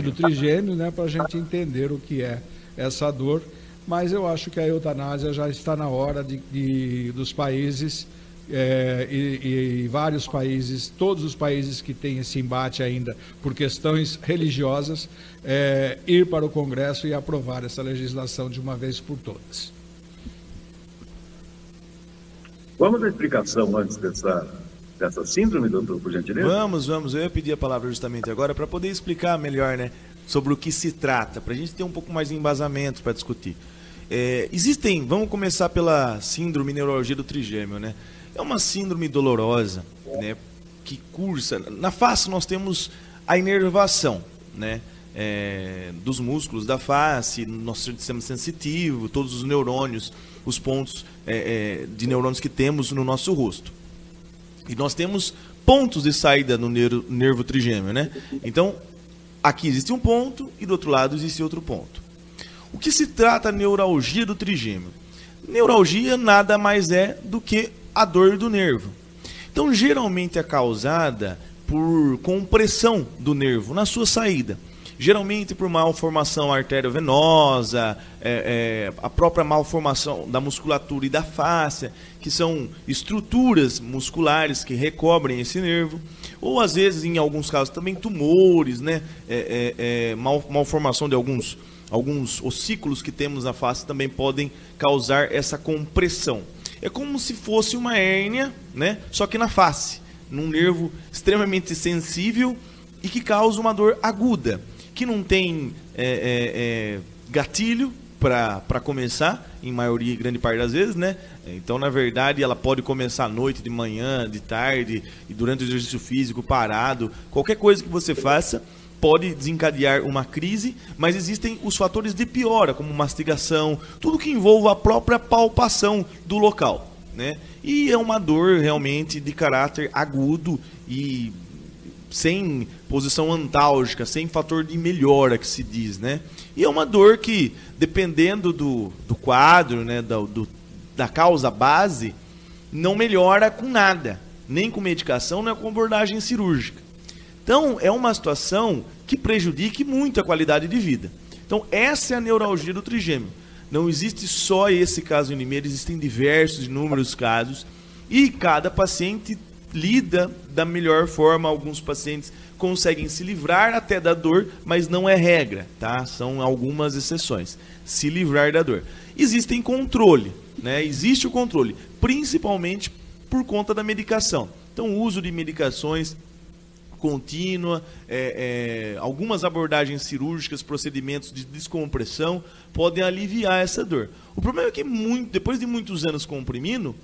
do trigêmeo, né, para a gente entender o que é essa dor. Mas eu acho que a eutanásia já está na hora dos países, e vários países, todos os países que têm esse embate ainda por questões religiosas, ir para o Congresso e aprovar essa legislação de uma vez por todas. Vamos à explicação antes dessa síndrome, doutor, por gentileza? Vamos. Eu ia pedir a palavra justamente agora para poder explicar melhor, né, sobre o que se trata, para a gente ter um pouco mais de embasamento para discutir. Vamos começar pela síndrome neuralgia do trigêmeo, né? É uma síndrome dolorosa, né, que cursa. Na face nós temos a inervação, né, dos músculos da face, nosso sistema sensitivo, todos os neurônios, os pontos de neurônios que temos no nosso rosto. E nós temos pontos de saída no nervo trigêmeo, né? Então, aqui existe um ponto e do outro lado existe outro ponto. O que se trata a neuralgia do trigêmeo? Neuralgia nada mais é do que a dor do nervo. Então, geralmente é causada por compressão do nervo na sua saída. Geralmente por malformação arteriovenosa, a própria malformação da musculatura e da fáscia, que são estruturas musculares que recobrem esse nervo, ou às vezes, em alguns casos, também tumores, né? Malformação de alguns ossículos que temos na face também podem causar essa compressão. É como se fosse uma hérnia, né? Só que na face, num nervo extremamente sensível e que causa uma dor aguda, que não tem gatilho para começar, em maioria, grande parte das vezes, né? Então, na verdade, ela pode começar à noite, de manhã, de tarde, e durante o exercício físico, parado. Qualquer coisa que você faça pode desencadear uma crise, mas existem os fatores de piora, como mastigação, tudo que envolva a própria palpação do local, né? E é uma dor realmente de caráter agudo e sem posição antálgica, sem fator de melhora, que se diz, né? E é uma dor que, dependendo do quadro, né, da causa base, não melhora com nada, nem com medicação, nem com abordagem cirúrgica. Então, é uma situação que prejudica muito a qualidade de vida. Então, essa é a neuralgia do trigêmeo. Não existe só esse caso em Limeira, existem diversos, inúmeros casos, e cada paciente lida da melhor forma. Alguns pacientes conseguem se livrar até da dor, mas não é regra, tá? São algumas exceções. Se livrar da dor. Existem controle, né? Existe o controle, principalmente por conta da medicação. Então, o uso de medicações contínua, algumas abordagens cirúrgicas, procedimentos de descompressão podem aliviar essa dor. O problema é que depois de muitos anos comprimindo,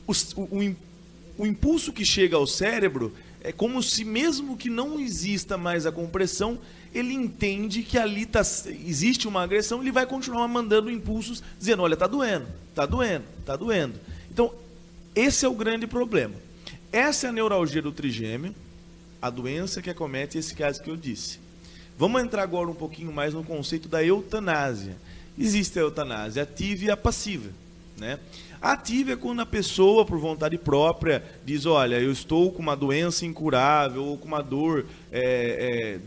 o impulso que chega ao cérebro é como se, mesmo que não exista mais a compressão, ele entende que ali existe uma agressão, ele vai continuar mandando impulsos, dizendo, olha, tá doendo, tá doendo, tá doendo. Então, esse é o grande problema. Essa é a neuralgia do trigêmeo, a doença que acomete esse caso que eu disse. Vamos entrar agora um pouquinho mais no conceito da eutanásia. Existe a eutanásia ativa e a passiva, né? A ativa é quando a pessoa, por vontade própria, diz, olha, eu estou com uma doença incurável ou com uma dor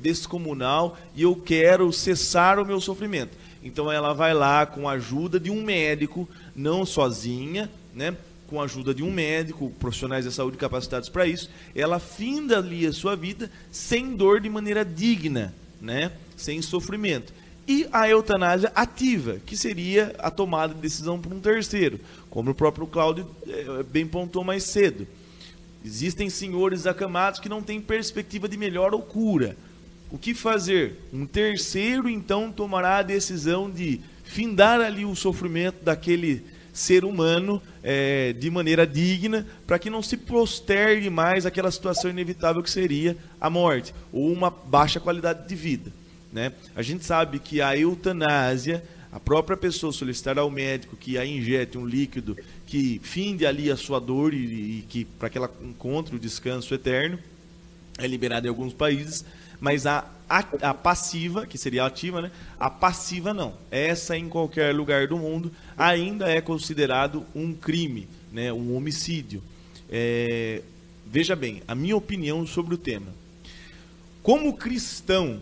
descomunal e eu quero cessar o meu sofrimento. Então ela vai lá com a ajuda de um médico, não sozinha, né? Com a ajuda de um médico, profissionais da saúde capacitados para isso, ela finda ali a sua vida sem dor, de maneira digna, né? Sem sofrimento. E a eutanásia ativa, que seria a tomada de decisão por um terceiro, como o próprio Cláudio bem pontuou mais cedo. Existem senhores acamados que não têm perspectiva de melhora ou cura. O que fazer? Um terceiro, então, tomará a decisão de findar ali o sofrimento daquele ser humano de maneira digna, para que não se postergue mais aquela situação inevitável que seria a morte, ou uma baixa qualidade de vida, né? A gente sabe que a eutanásia, a própria pessoa solicitar ao médico que a injete um líquido que finde ali a sua dor e que para que ela encontre o descanso eterno, é liberada em alguns países, mas a passiva, que seria a ativa, né? A passiva não. Essa em qualquer lugar do mundo ainda é considerado um crime, né? Um homicídio. Veja bem, a minha opinião sobre o tema. Como cristão,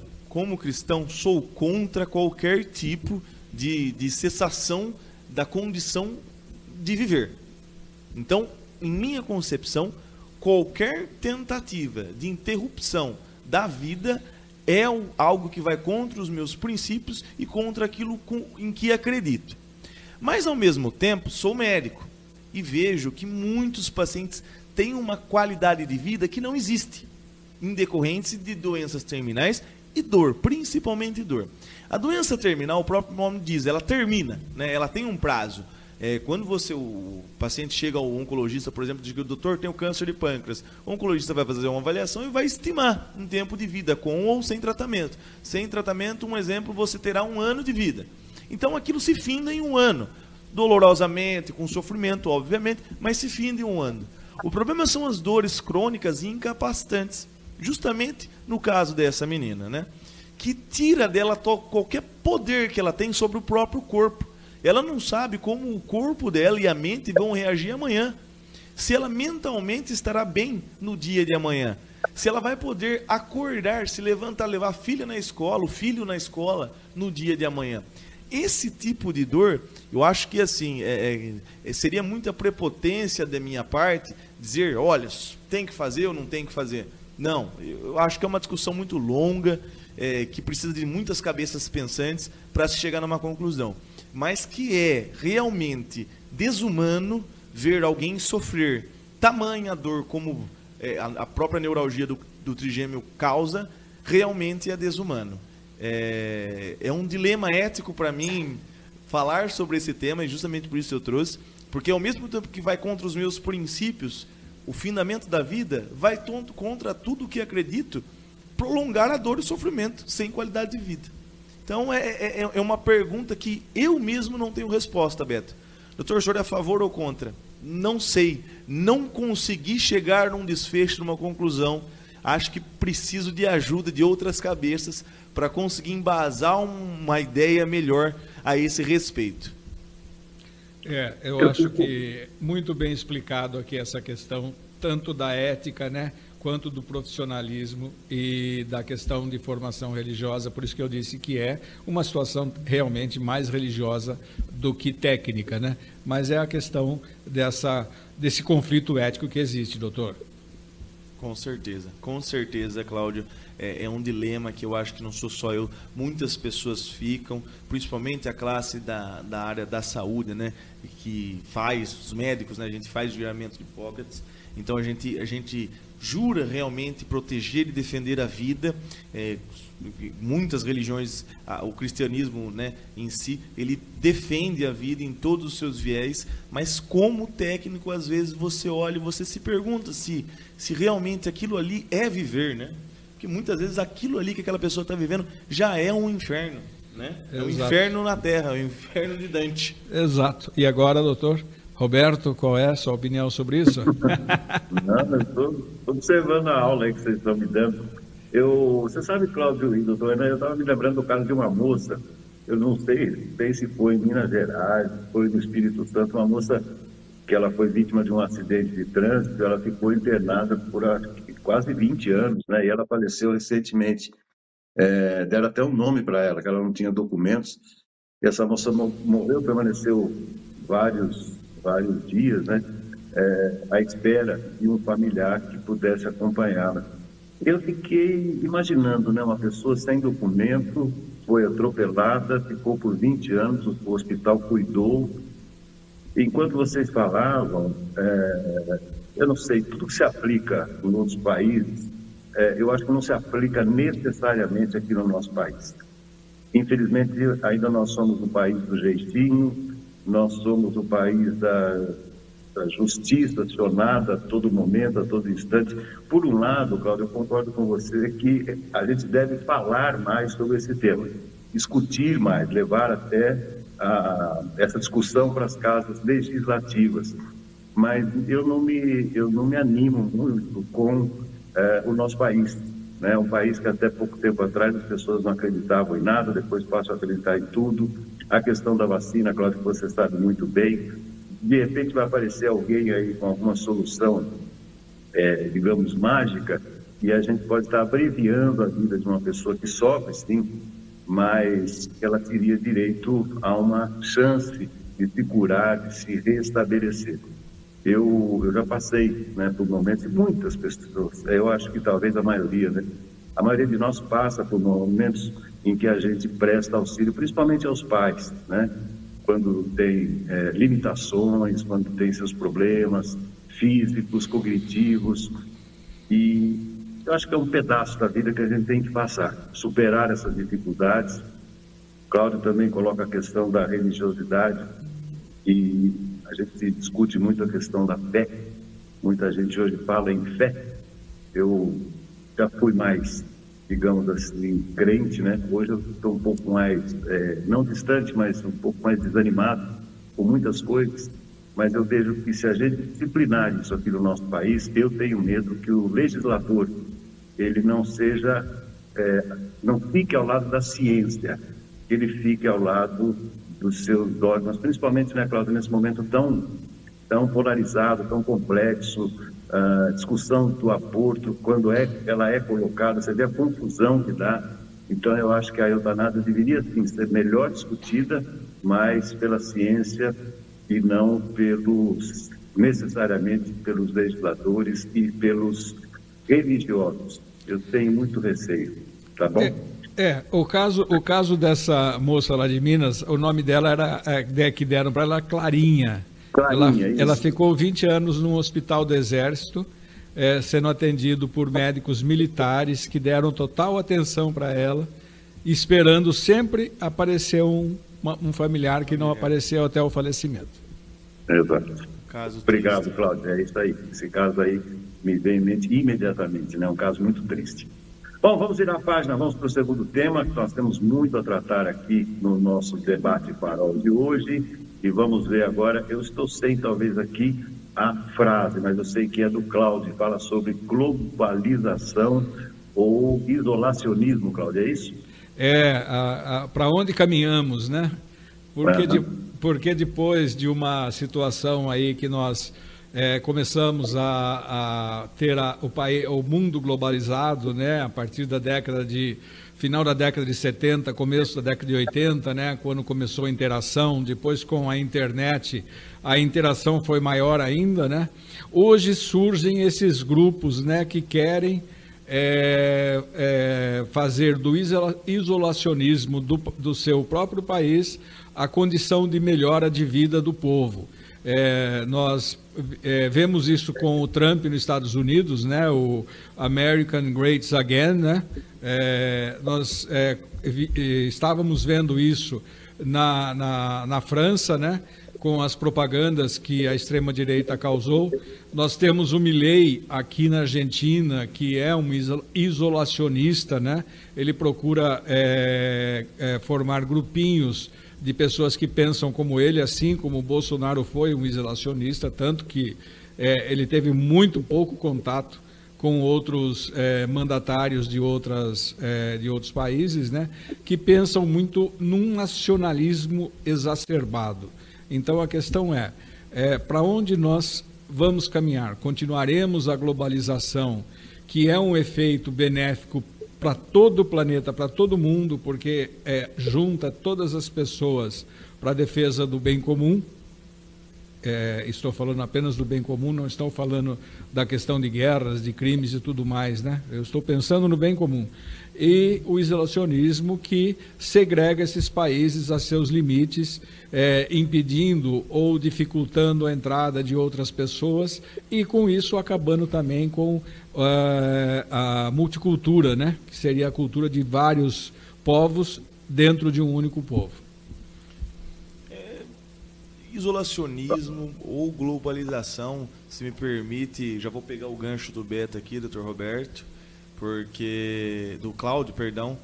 sou contra qualquer tipo de cessação da condição de viver. Então, em minha concepção, qualquer tentativa de interrupção da vida é algo que vai contra os meus princípios e contra aquilo em que acredito. Mas, ao mesmo tempo, sou médico e vejo que muitos pacientes têm uma qualidade de vida que não existe, em decorrência de doenças terminais e dor, principalmente dor. A doença terminal, o próprio nome diz, ela termina, né? Ela tem um prazo. Quando o paciente chega ao oncologista, por exemplo, diz que o doutor tem o câncer de pâncreas, o oncologista vai fazer uma avaliação e vai estimar um tempo de vida, com ou sem tratamento. Sem tratamento, um exemplo, você terá 1 ano de vida. Então aquilo se finda em 1 ano, dolorosamente, com sofrimento, obviamente, mas se finda em 1 ano. O problema são as dores crônicas e incapacitantes, justamente no caso dessa menina, né? Que tira dela qualquer poder que ela tem sobre o próprio corpo. Ela não sabe como o corpo dela e a mente vão reagir amanhã. Se ela mentalmente estará bem no dia de amanhã. Se ela vai poder acordar, se levantar, levar a filha na escola, o filho na escola no dia de amanhã. Esse tipo de dor, eu acho que assim, seria muita prepotência da minha parte dizer, olha, tem que fazer ou não tem que fazer. Não, eu acho que é uma discussão muito longa, que precisa de muitas cabeças pensantes para se chegar numa conclusão. Mas que é realmente desumano ver alguém sofrer tamanha dor como a própria neuralgia do trigêmeo causa, realmente é desumano. É um dilema ético para mim falar sobre esse tema, e justamente por isso eu trouxe, porque ao mesmo tempo que vai contra os meus princípios, o findamento da vida vai contra tudo o que acredito, prolongar a dor e o sofrimento sem qualidade de vida. Então, é uma pergunta que eu mesmo não tenho resposta, Beto. Doutor, o senhor é a favor ou contra? Não sei. Não consegui chegar num desfecho, numa conclusão. Acho que preciso de ajuda de outras cabeças para conseguir embasar uma ideia melhor a esse respeito. Eu acho que muito bem explicado aqui essa questão, tanto da ética, né, quanto do profissionalismo e da questão de formação religiosa, por isso que eu disse que é uma situação realmente mais religiosa do que técnica, né? Mas é a questão desse conflito ético que existe, doutor. Com certeza, Cláudio. É um dilema que eu acho que não sou só eu, muitas pessoas ficam, principalmente a classe da área da saúde, né? Que faz, os médicos, né? A gente faz juramento de Hipócrates, então a gente jura realmente proteger e defender a vida. Muitas religiões, o cristianismo, né, em si, ele defende a vida em todos os seus viés, mas como técnico, às vezes você olha e você se pergunta se realmente aquilo ali é viver, né? Porque muitas vezes aquilo ali que aquela pessoa está vivendo já é um inferno, né? É um inferno na Terra, é um inferno de Dante. Exato. E agora, doutor Roberto, qual é a sua opinião sobre isso? Não, eu estou observando a aula aí que vocês estão me dando. Você sabe, Cláudio e doutor Renan, eu estava me lembrando do caso de uma moça, eu não sei se foi em Minas Gerais, foi no Espírito Santo, uma moça que ela foi vítima de um acidente de trânsito, ela ficou internada por quase 20 anos, né? E ela faleceu recentemente. Deram até um nome para ela, que ela não tinha documentos. E essa moça morreu, permaneceu vários dias, né? À espera de um familiar que pudesse acompanhá-la. Eu fiquei imaginando, né? Uma pessoa sem documento, foi atropelada, ficou por 20 anos, o hospital cuidou. Enquanto vocês falavam, eu não sei, tudo que se aplica em outros países, eu acho que não se aplica necessariamente aqui no nosso país. Infelizmente, ainda nós somos o país do jeitinho, nós somos o país da justiça acionada a todo momento, a todo instante. Por um lado, Cláudio, eu concordo com você que a gente deve falar mais sobre esse tema, discutir mais, levar até essa discussão para as casas legislativas. Mas eu não me animo muito com o nosso país, né? Um país que até pouco tempo atrás as pessoas não acreditavam em nada, depois passam a acreditar em tudo. A questão da vacina, Cláudio, que você sabe muito bem, de repente vai aparecer alguém aí com alguma solução, digamos, mágica, e a gente pode estar abreviando a vida de uma pessoa que sofre, sim, mas ela teria direito a uma chance de se curar, de se restabelecer. Eu já passei, né, por momentos, e muitas pessoas, eu acho que talvez a maioria, né? A maioria de nós passa por momentos em que a gente presta auxílio, principalmente aos pais, né? Quando tem limitações, quando tem seus problemas físicos, cognitivos, e eu acho que é um pedaço da vida que a gente tem que passar, superar essas dificuldades. Cláudio também coloca a questão da religiosidade, e a gente discute muito a questão da fé. Muita gente hoje fala em fé. Eu já fui mais, digamos assim, crente, né? Hoje eu estou um pouco mais, não distante, mas um pouco mais desanimado com muitas coisas. Mas eu vejo que se a gente disciplinar isso aqui no nosso país, eu tenho medo que o legislador, ele não seja, não fique ao lado da ciência, ele fique ao lado dos seus dogmas, principalmente, né, Cláudio, nesse momento tão polarizado, tão complexo, a discussão do aborto, quando ela é colocada, você vê a confusão que dá. Então, eu acho que a eutanásia deveria, sim, ser melhor discutida, mas pela ciência e não necessariamente pelos legisladores e pelos religiosos. Eu tenho muito receio, tá bom? O caso dessa moça lá de Minas, o nome dela era, que deram para ela, Clarinha. Ela ficou 20 anos num hospital do Exército, sendo atendido por médicos militares que deram total atenção para ela, esperando sempre aparecer um familiar que não apareceu até o falecimento. Exato. Obrigado, Cláudio. É isso aí. Esse caso aí me vem em mente imediatamente, né? Um caso muito triste. Bom, vamos virar a página, vamos para o segundo tema, que nós temos muito a tratar aqui no nosso debate farol de hoje, e vamos ver agora, eu estou sem talvez aqui a frase, mas eu sei que é do Cláudio, fala sobre globalização ou isolacionismo, Cláudio, é isso? Para onde caminhamos, né? Porque depois de uma situação aí que nós começamos a ter o mundo globalizado, né, a partir da final da década de 70, começo da década de 80, né, quando começou a interação, depois com a internet, a interação foi maior ainda, né? Hoje surgem esses grupos, né, que querem fazer do isolacionismo do seu próprio país a condição de melhora de vida do povo. Nós vemos isso com o Trump nos Estados Unidos, né? O American Great Again, né? Nós estávamos vendo isso na França, né? Com as propagandas que a extrema-direita causou. Nós temos o Milei aqui na Argentina, que é um isolacionista, né? Ele procura formar grupinhos de pessoas que pensam como ele, assim como o Bolsonaro foi um isolacionista, tanto que ele teve muito pouco contato com outros mandatários de outros países, né, que pensam muito num nacionalismo exacerbado. Então a questão para onde nós vamos caminhar? Continuaremos a globalização, que é um efeito benéfico para todo o planeta, para todo mundo, porque junta todas as pessoas para a defesa do bem comum. Estou falando apenas do bem comum, não estou falando da questão de guerras, de crimes e tudo mais, né? Eu estou pensando no bem comum. E o isolacionismo, que segrega esses países a seus limites, impedindo ou dificultando a entrada de outras pessoas e, com isso, acabando também com a multicultura, né? Que seria a cultura de vários povos dentro de um único povo. Isolacionismo ou globalização, se me permite, já vou pegar o gancho do Beto aqui, Dr. Roberto, do Cláudio, perdão,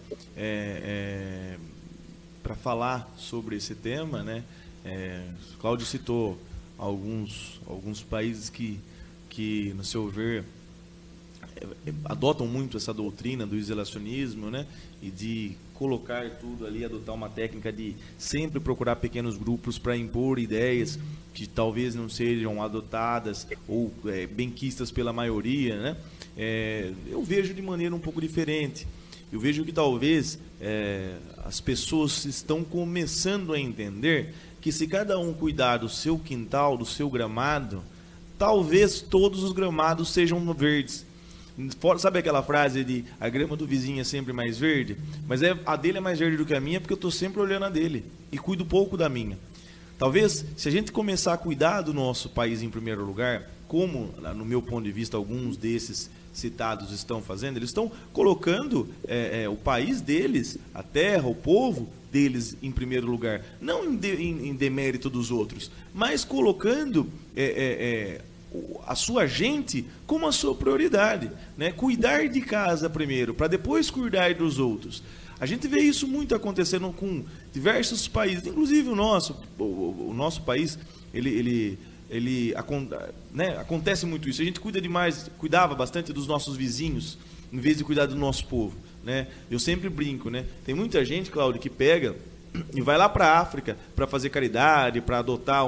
para falar sobre esse tema, né? O Cláudio citou alguns países que, no seu ver, adotam muito essa doutrina do isolacionismo, né? E de colocar tudo ali, adotar uma técnica de sempre procurar pequenos grupos para impor ideias que talvez não sejam adotadas ou benquistas pela maioria, né? Eu vejo de maneira um pouco diferente. Eu vejo que talvez as pessoas estão começando a entender que se cada um cuidar do seu quintal, do seu gramado, talvez todos os gramados sejam verdes. Sabe aquela frase de a grama do vizinho é sempre mais verde? Mas a dele é mais verde do que a minha porque eu estou sempre olhando a dele e cuido pouco da minha. Talvez, se a gente começar a cuidar do nosso país em primeiro lugar, como, no meu ponto de vista, alguns desses citados estão fazendo, eles estão colocando o país deles, a terra, o povo deles em primeiro lugar. Não em demérito dos outros, mas colocando a sua gente como a sua prioridade, né? Cuidar de casa primeiro, para depois cuidar dos outros. A gente vê isso muito acontecendo com diversos países, inclusive o nosso país, né? Acontece muito isso. A gente cuidava bastante dos nossos vizinhos, em vez de cuidar do nosso povo, né? Eu sempre brinco, né? Tem muita gente, Cláudio, que pega e vai lá para a África para fazer caridade, para adotar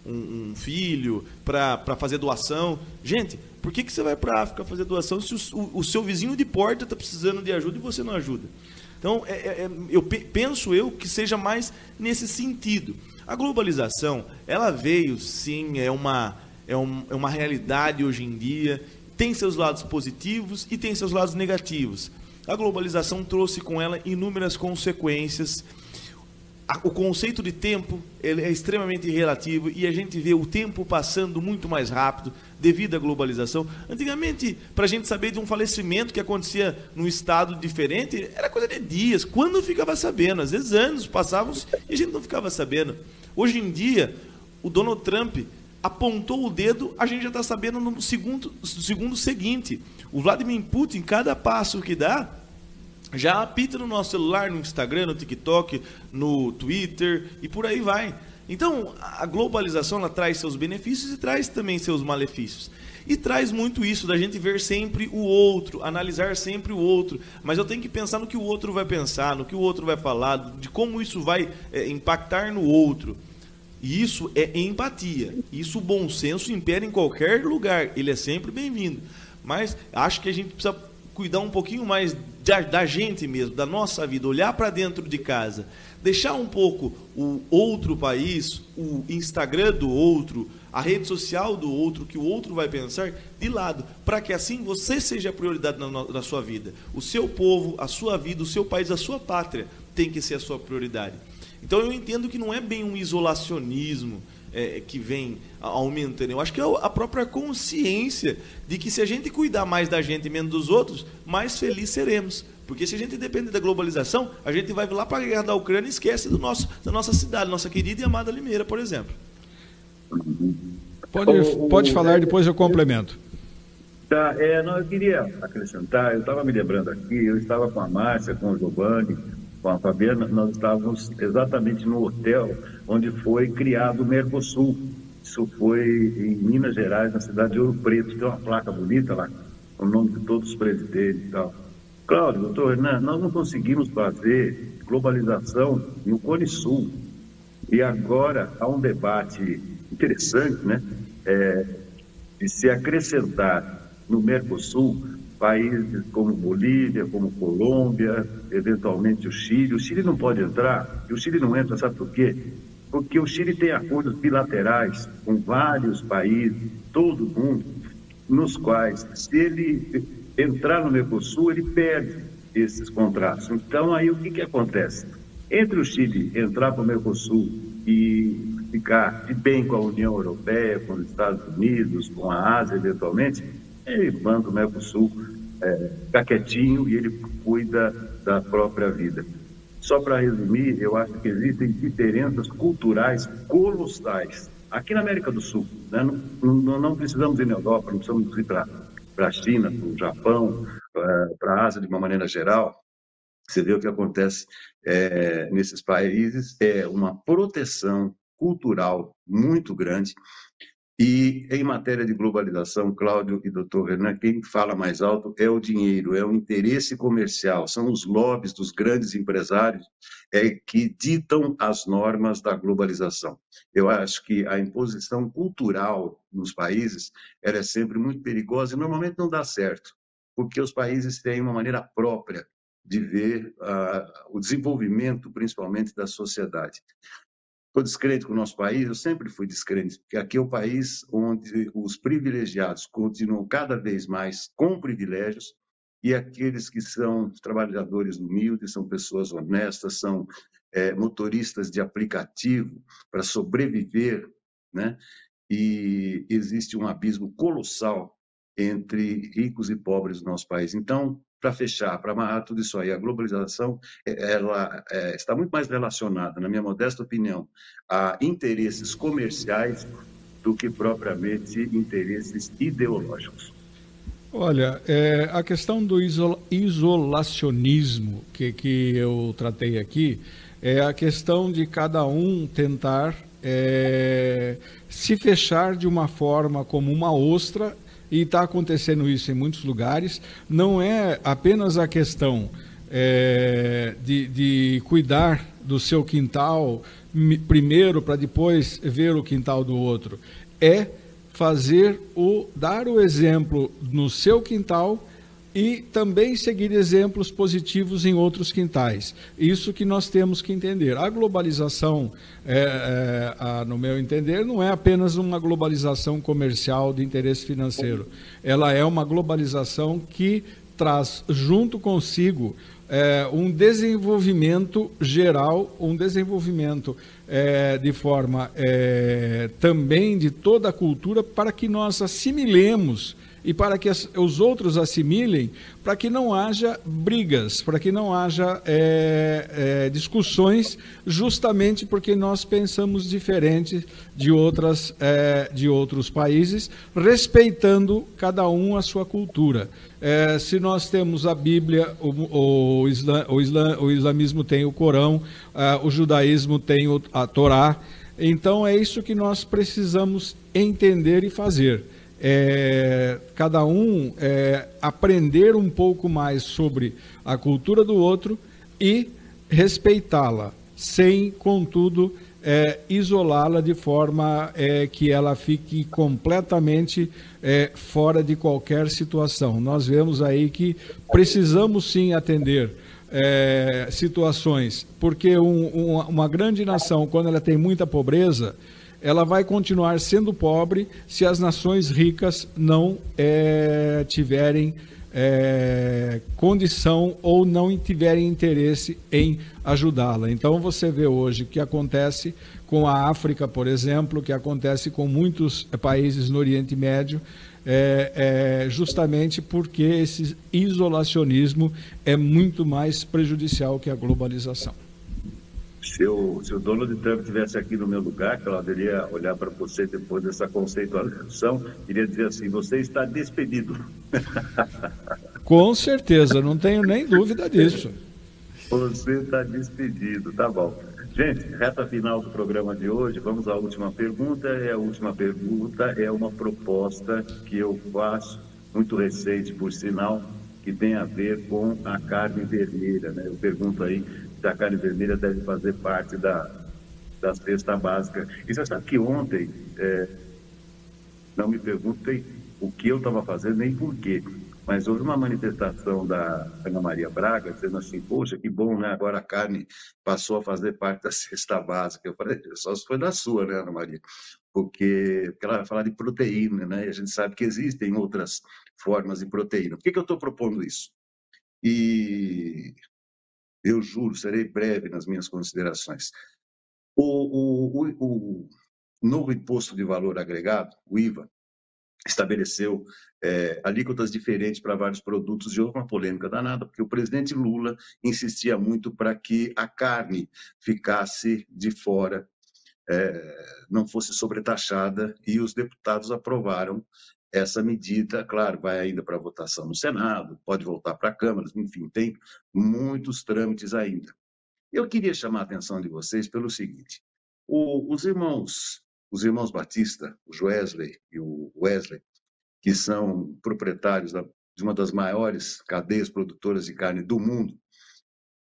um filho, para fazer doação. Gente, por que você vai para a África fazer doação se o seu vizinho de porta está precisando de ajuda e você não ajuda? Então, penso que seja mais nesse sentido. A globalização, ela veio, sim, é uma realidade hoje em dia, tem seus lados positivos e tem seus lados negativos. A globalização trouxe com ela inúmeras consequências. O conceito de tempo ele é extremamente relativo e a gente vê o tempo passando muito mais rápido devido à globalização. Antigamente, para a gente saber de um falecimento que acontecia num estado diferente, era coisa de dias. Quando ficava sabendo? Às vezes anos passavam e a gente não ficava sabendo. Hoje em dia, o Donald Trump apontou o dedo, a gente já está sabendo no segundo seguinte. O Vladimir Putin, cada passo que dá, já apita no nosso celular, no Instagram, no TikTok, no Twitter e por aí vai. Então, a globalização ela traz seus benefícios e traz também seus malefícios. E traz muito isso, da gente ver sempre o outro, analisar sempre o outro. Mas eu tenho que pensar no que o outro vai pensar, no que o outro vai falar, de como isso vai impactar no outro. E isso é empatia. Isso, o bom senso impera em qualquer lugar. Ele é sempre bem-vindo. Mas acho que a gente precisa cuidar um pouquinho mais da gente mesmo, da nossa vida, olhar para dentro de casa, deixar um pouco o outro país, o Instagram do outro, a rede social do outro, que o outro vai pensar, de lado, para que assim você seja a prioridade na sua vida. O seu povo, a sua vida, o seu país, a sua pátria tem que ser a sua prioridade. Então eu entendo que não é bem um isolacionismo que vem aumentando. Eu acho que é a própria consciência de que se a gente cuidar mais da gente e menos dos outros, mais felizes seremos. Porque se a gente depende da globalização, a gente vai lá para a guerra da Ucrânia e esquece da nossa cidade, nossa querida e amada Limeira, por exemplo. Pode falar, depois eu complemento. Tá, não, eu queria acrescentar, eu estava me lembrando aqui, eu estava com a Márcia, com o Giovanni, com a Fabiana, nós estávamos exatamente no hotel onde foi criado o Mercosul. Isso foi em Minas Gerais, na cidade de Ouro Preto. Tem uma placa bonita lá, com o nome de todos os presidentes e tal. Cláudio, doutor Renan, nós não conseguimos fazer globalização no Cone Sul. E agora há um debate interessante, né? De se acrescentar no Mercosul países como Bolívia, como Colômbia, eventualmente o Chile. O Chile não pode entrar, e o Chile não entra, sabe por quê? Porque o Chile tem acordos bilaterais com vários países, todo mundo, nos quais, se ele entrar no Mercosul, ele perde esses contratos. Então, aí o que acontece? Entre o Chile entrar para o Mercosul e ficar de bem com a União Europeia, com os Estados Unidos, com a Ásia, eventualmente, ele manda o Mercosul ficar quietinho e ele cuida da própria vida. Só para resumir, eu acho que existem diferenças culturais colossais. Aqui na América do Sul, né? Não precisamos ir na Europa, não precisamos ir para a China, para o Japão, para a Ásia de uma maneira geral. Você vê o que acontece nesses países, uma proteção cultural muito grande E em matéria de globalização, Cláudio e doutor Renan, quem fala mais alto é o dinheiro, é o interesse comercial, são os lobbies dos grandes empresários que ditam as normas da globalização. Eu acho que a imposição cultural nos países ela é sempre muito perigosa e normalmente não dá certo, porque os países têm uma maneira própria de ver o desenvolvimento, principalmente da sociedade. Estou descrente com o nosso país, eu sempre fui descrente, porque aqui é o país onde os privilegiados continuam cada vez mais com privilégios e aqueles que são trabalhadores humildes, são pessoas honestas, são motoristas de aplicativo para sobreviver, né? E existe um abismo colossal entre ricos e pobres no nosso país. Então, para fechar, para amarrar tudo isso aí, a globalização ela está muito mais relacionada, na minha modesta opinião, a interesses comerciais do que propriamente interesses ideológicos. Olha, a questão do isolacionismo que eu tratei aqui é a questão de cada um tentar se fechar de uma forma como uma ostra, e está acontecendo isso em muitos lugares. Não é apenas a questão de cuidar do seu quintal primeiro para depois ver o quintal do outro. É dar o exemplo no seu quintal e também seguir exemplos positivos em outros quintais. Isso que nós temos que entender. A globalização, no meu entender, não é apenas uma globalização comercial de interesse financeiro. Ela é uma globalização que traz junto consigo um desenvolvimento geral, um desenvolvimento de forma também de toda a cultura, para que nós assimilemos e para que os outros assimilem, para que não haja brigas, para que não haja discussões, justamente porque nós pensamos diferente de outros países, respeitando cada um a sua cultura. Se nós temos a Bíblia, o islamismo tem o Corão, o judaísmo tem a Torá, então é isso que nós precisamos entender e fazer. Cada um aprender um pouco mais sobre a cultura do outro e respeitá-la, sem, contudo, isolá-la de forma que ela fique completamente fora de qualquer situação. Nós vemos aí que precisamos sim atender situações, porque uma grande nação, quando ela tem muita pobreza, ela vai continuar sendo pobre se as nações ricas não tiverem condição ou não tiverem interesse em ajudá-la. Então você vê hoje o que acontece com a África, por exemplo, o que acontece com muitos países no Oriente Médio, justamente porque esse isolacionismo é muito mais prejudicial que a globalização. Se o Donald Trump estivesse aqui no meu lugar, Cláudio, ele ia olhar para você depois dessa conceituação, iria dizer assim: você está despedido. Com certeza, não tenho nem dúvida disso. Você está despedido, tá bom. Gente, reta final do programa de hoje, vamos à última pergunta. E a última pergunta é uma proposta que eu faço, muito recente, por sinal, que tem a ver com a carne vermelha, né? Eu pergunto aí se a carne vermelha deve fazer parte da cesta básica. E você sabe que ontem, não me perguntem o que eu estava fazendo, nem por quê, mas houve uma manifestação da Ana Maria Braga, dizendo assim: poxa, que bom, né? Agora a carne passou a fazer parte da cesta básica. Eu falei: só se foi da sua, né, Ana Maria? Porque ela vai falar de proteína, né? E a gente sabe que existem outras formas de proteína. Por que eu estou propondo isso? E eu juro, serei breve nas minhas considerações. O novo imposto de valor agregado, o IVA, estabeleceu alíquotas diferentes para vários produtos, e houve uma polêmica danada, porque o presidente Lula insistia muito para que a carne ficasse de fora, não fosse sobretaxada, e os deputados aprovaram essa medida. Claro, vai ainda para votação no Senado, pode voltar para a Câmara, enfim, tem muitos trâmites ainda. Eu queria chamar a atenção de vocês pelo seguinte: os irmãos os irmãos Batista, o Joesley e o Wesley, que são proprietários de uma das maiores cadeias produtoras de carne do mundo,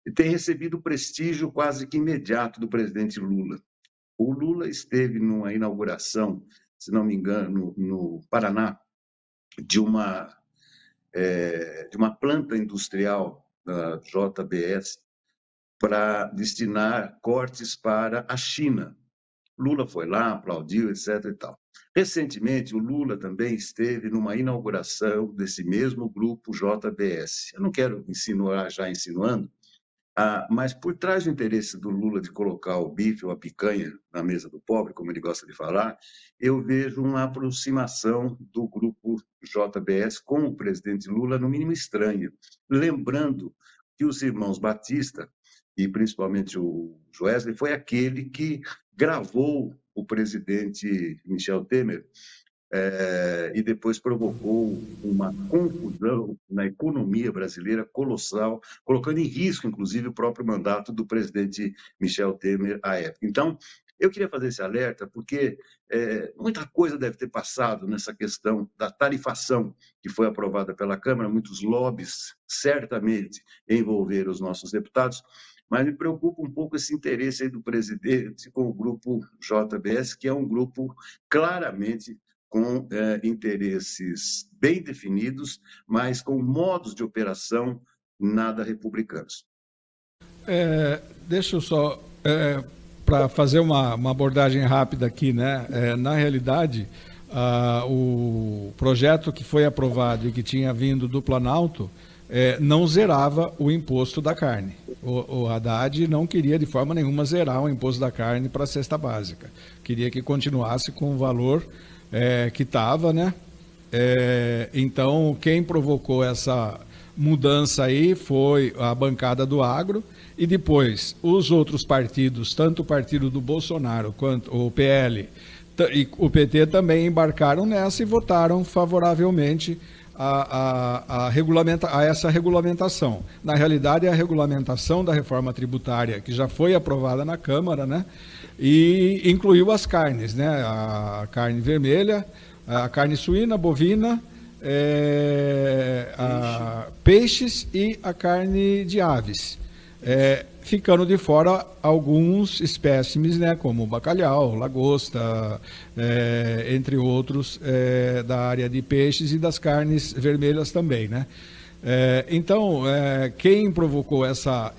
e têm recebido o prestígio quase que imediato do presidente Lula. O Lula esteve numa inauguração, se não me engano, no Paraná, de uma planta industrial da JBS para destinar cortes para a China. Lula foi lá, aplaudiu, etc. e tal. Recentemente, o Lula também esteve numa inauguração desse mesmo grupo JBS. Eu não quero insinuar, já insinuando, mas por trás do interesse do Lula de colocar o bife ou a picanha na mesa do pobre, como ele gosta de falar, eu vejo uma aproximação do grupo JBS com o presidente Lula, no mínimo estranha. Lembrando que os irmãos Batista, e principalmente o Joesley, foi aquele que gravou o presidente Michel Temer e depois provocou uma confusão na economia brasileira colossal, colocando em risco, inclusive, o próprio mandato do presidente Michel Temer à época. Então, eu queria fazer esse alerta porque muita coisa deve ter passado nessa questão da tarifação que foi aprovada pela Câmara, muitos lobbies certamente envolveram os nossos deputados, mas me preocupa um pouco esse interesse aí do presidente com o grupo JBS, que é um grupo claramente com interesses bem definidos, mas com modos de operação nada republicanos. Deixa eu só, para fazer uma abordagem rápida aqui, né? Na realidade, o projeto que foi aprovado e que tinha vindo do Planalto não zerava o imposto da carne. O Haddad não queria de forma nenhuma zerar o imposto da carne para a cesta básica. Queria que continuasse com o valor que estava, né? Então, quem provocou essa mudança aí foi a bancada do agro e depois os outros partidos, tanto o partido do Bolsonaro quanto o PL e o PT também embarcaram nessa e votaram favoravelmente a essa regulamentação. Na realidade, é a regulamentação da reforma tributária que já foi aprovada na Câmara, né? E incluiu as carnes, né? A carne vermelha, a carne suína, bovina, peixes e a carne de aves. Ficando de fora alguns espécimes, né, como bacalhau, lagosta, entre outros, da área de peixes e das carnes vermelhas também, né? Então, quem provocou essa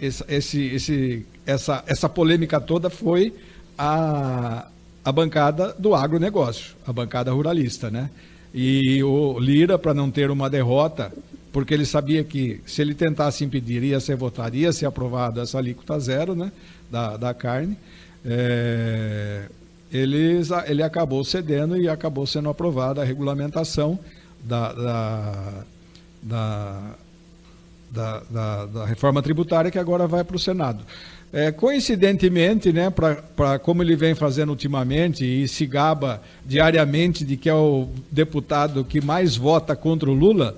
polêmica toda foi a bancada do agronegócio, a bancada ruralista, né? E o Lira, para não ter uma derrota, porque ele sabia que se ele tentasse impedir, ia ser votado, ia ser aprovado essa alíquota zero, né, da carne, ele acabou cedendo e acabou sendo aprovada a regulamentação da reforma tributária, que agora vai para o Senado. Coincidentemente, né, como ele vem fazendo ultimamente e se gaba diariamente de que é o deputado que mais vota contra o Lula,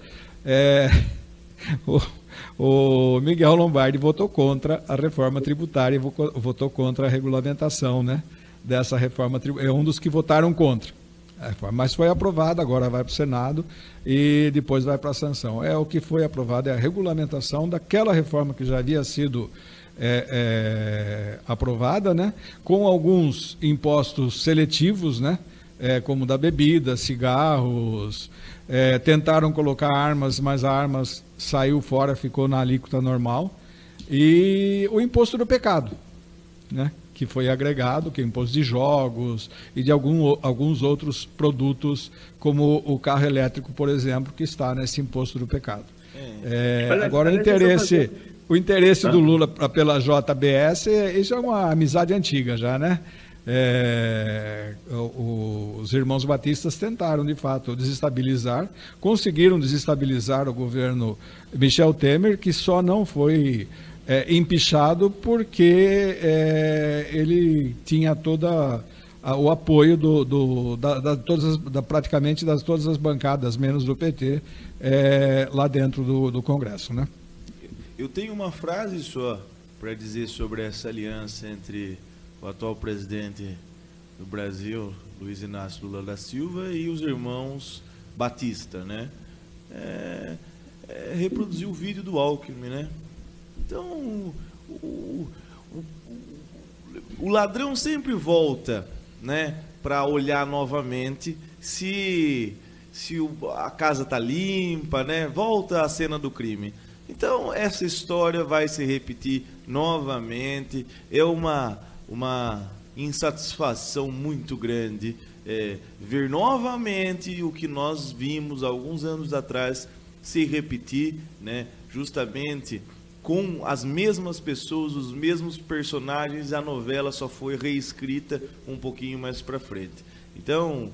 o Miguel Lombardi votou contra a reforma tributária e votou contra a regulamentação, né, dessa reforma tributária. É um dos que votaram contra. Mas foi aprovado, agora vai para o Senado e depois vai para a sanção. O que foi aprovado é a regulamentação daquela reforma que já havia sido aprovada, né, com alguns impostos seletivos, né, como da bebida, cigarros, tentaram colocar armas, mas a armas saiu fora, ficou na alíquota normal, e o imposto do pecado, né, que foi agregado, que é o imposto de jogos e de alguns outros produtos, como o carro elétrico, por exemplo, que está nesse imposto do pecado. Agora, o interesse do Lula pela JBS, isso é uma amizade antiga já, né? Os irmãos batistas tentaram, de fato, conseguiram desestabilizar o governo Michel Temer, que só não foi empichado porque ele tinha o apoio praticamente das todas as bancadas, menos do PT, lá dentro do Congresso, né? Eu tenho uma frase só para dizer sobre essa aliança entre o atual presidente do Brasil, Luiz Inácio Lula da Silva e os irmãos Batista, né? Reproduzir o vídeo do Alckmin, né? Então, o ladrão sempre volta, né, para olhar novamente se a casa tá limpa, né? Volta à cena do crime. Então, essa história vai se repetir novamente. É uma insatisfação muito grande ver novamente o que nós vimos alguns anos atrás se repetir, né? Justamente com as mesmas pessoas, os mesmos personagens. A novela só foi reescrita um pouquinho mais para frente. Então,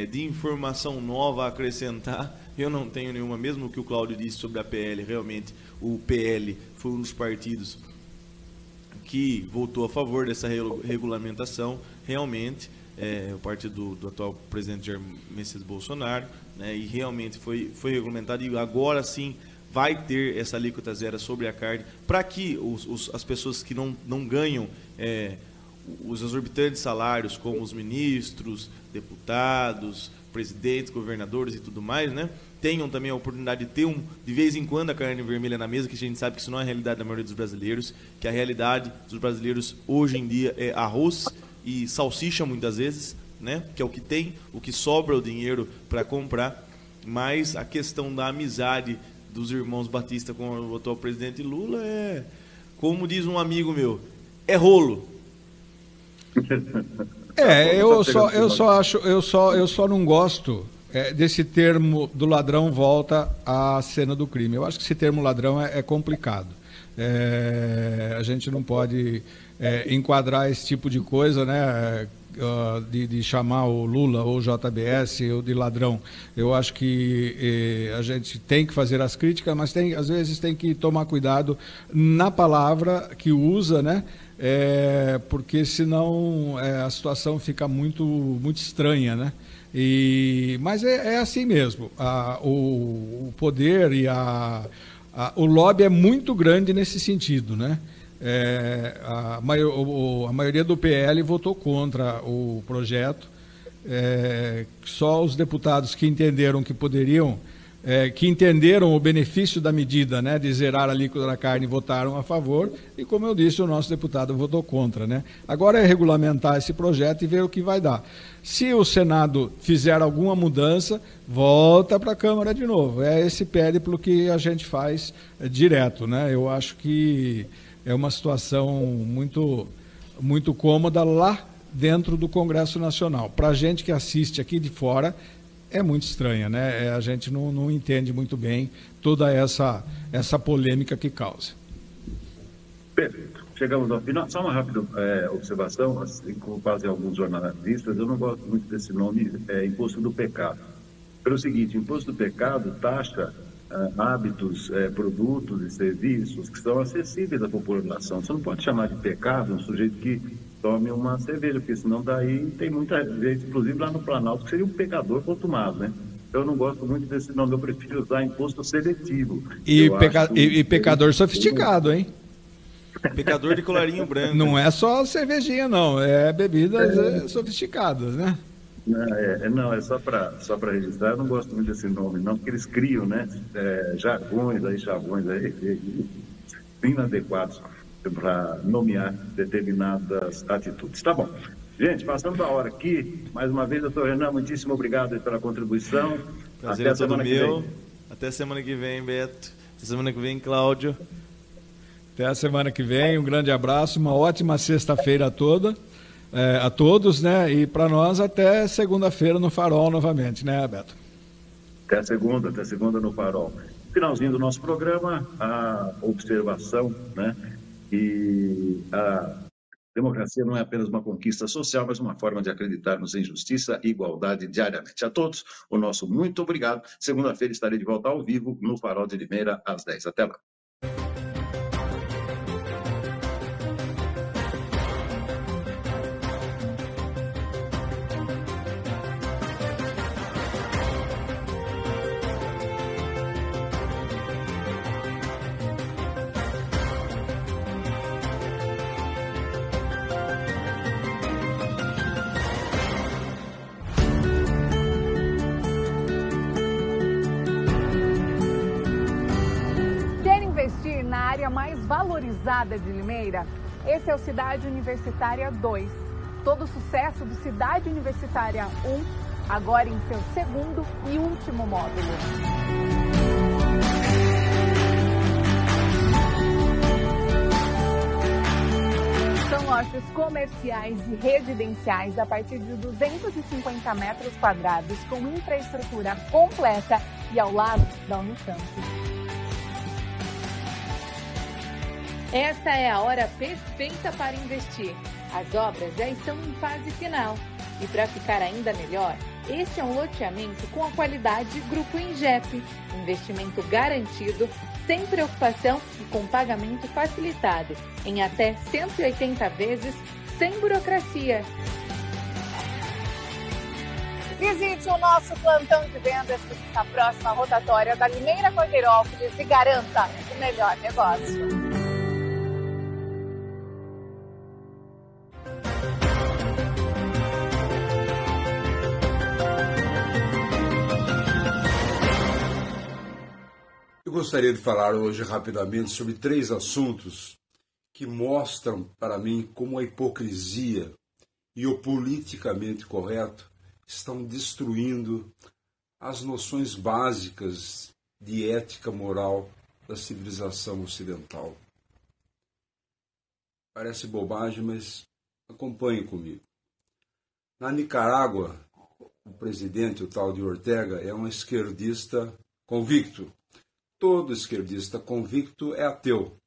de informação nova a acrescentar, eu não tenho nenhuma, mesmo que o Cláudio disse sobre a PL. Realmente, o PL foi um dos partidos que votou a favor dessa regulamentação. Realmente, o partido do atual presidente Jair Messias Bolsonaro, né, e realmente foi regulamentado, e agora sim vai ter essa alíquota zero sobre a carne, para que as pessoas que não ganham os exorbitantes salários, como os ministros, deputados, presidentes, governadores e tudo mais, né, tenham também a oportunidade de ter de vez em quando a carne vermelha na mesa, que a gente sabe que isso não é a realidade da maioria dos brasileiros, que a realidade dos brasileiros hoje em dia é arroz e salsicha muitas vezes, né, que é o que tem, o que sobra o dinheiro para comprar. Mas a questão da amizade dos irmãos Batista com o atual presidente Lula como diz um amigo meu, é rolo. Eu só não gosto desse termo do ladrão volta à cena do crime. Eu acho que esse termo ladrão é complicado. A gente não pode enquadrar esse tipo de coisa, né? De chamar o Lula ou o JBS ou de ladrão. Eu acho que a gente tem que fazer as críticas, mas às vezes tem que tomar cuidado na palavra que usa, né? Porque senão a situação fica muito, muito estranha, né? Mas é assim mesmo. O poder e o lobby é muito grande nesse sentido, né? A maioria do PL votou contra o projeto. Só os deputados que entenderam que poderiam, que entenderam o benefício da medida, né, de zerar a alíquota da carne, votaram a favor. E, como eu disse, o nosso deputado votou contra, né? Agora é regulamentar esse projeto e ver o que vai dar. Se o Senado fizer alguma mudança, volta para a Câmara de novo. É esse périplo que a gente faz direto, né? Eu acho que é uma situação muito, muito cômoda lá dentro do Congresso Nacional. Para a gente que assiste aqui de fora, é muito estranha, né? A gente não entende muito bem toda essa polêmica que causa. Perfeito. Chegamos ao final. Só uma rápida observação, assim como fazem alguns jornalistas, eu não gosto muito desse nome, imposto do pecado. Pelo seguinte, imposto do pecado taxa hábitos, produtos e serviços que são acessíveis à população. Você não pode chamar de pecado um sujeito que tome uma cerveja, porque senão daí tem muita gente, inclusive lá no Planalto, que seria um pecador consumado, né? Eu não gosto muito desse nome, eu prefiro usar imposto seletivo. E pecador sofisticado, hein? Pecador de colarinho branco. Não é só cervejinha, não. É bebidas sofisticadas, né? Não, é só para registrar. Eu não gosto muito desse nome, não, porque eles criam, né? Jargões, chavões, inadequados para nomear determinadas atitudes. Tá bom. Gente, passando da hora aqui, mais uma vez, doutor Renan, muitíssimo obrigado pela contribuição. Prazer é todo meu. Até semana que vem, Beto. Até semana que vem, Cláudio. Até a semana que vem, um grande abraço, uma ótima sexta-feira a todos, né? E para nós até segunda-feira no Farol novamente, né, Beto? Até segunda no Farol. Finalzinho do nosso programa, a observação, né? E a democracia não é apenas uma conquista social, mas uma forma de acreditarmos em justiça e igualdade diariamente. A todos, o nosso muito obrigado. Segunda-feira estarei de volta ao vivo no Farol de Limeira, às 10. Até lá. área mais valorizada de Limeira? Esse é o Cidade Universitária 2. Todo o sucesso do Cidade Universitária 1, agora em seu segundo e último módulo. São lojas comerciais e residenciais a partir de 250 metros quadrados, com infraestrutura completa e ao lado da Unicamp. Esta é a hora perfeita para investir. As obras já estão em fase final. E para ficar ainda melhor, este é um loteamento com a qualidade Grupo Ingep. Investimento garantido, sem preocupação e com pagamento facilitado, em até 180 vezes, sem burocracia. Visite o nosso plantão de vendas que está próximo à rotatória da Limeira Cordeirópolis e garanta o melhor negócio. Eu gostaria de falar hoje rapidamente sobre 3 assuntos que mostram para mim como a hipocrisia e o politicamente correto estão destruindo as noções básicas de ética moral da civilização ocidental. Parece bobagem, mas acompanhe comigo. Na Nicarágua, o presidente, o tal de Ortega, é um esquerdista convicto. Todo esquerdista convicto é ateu.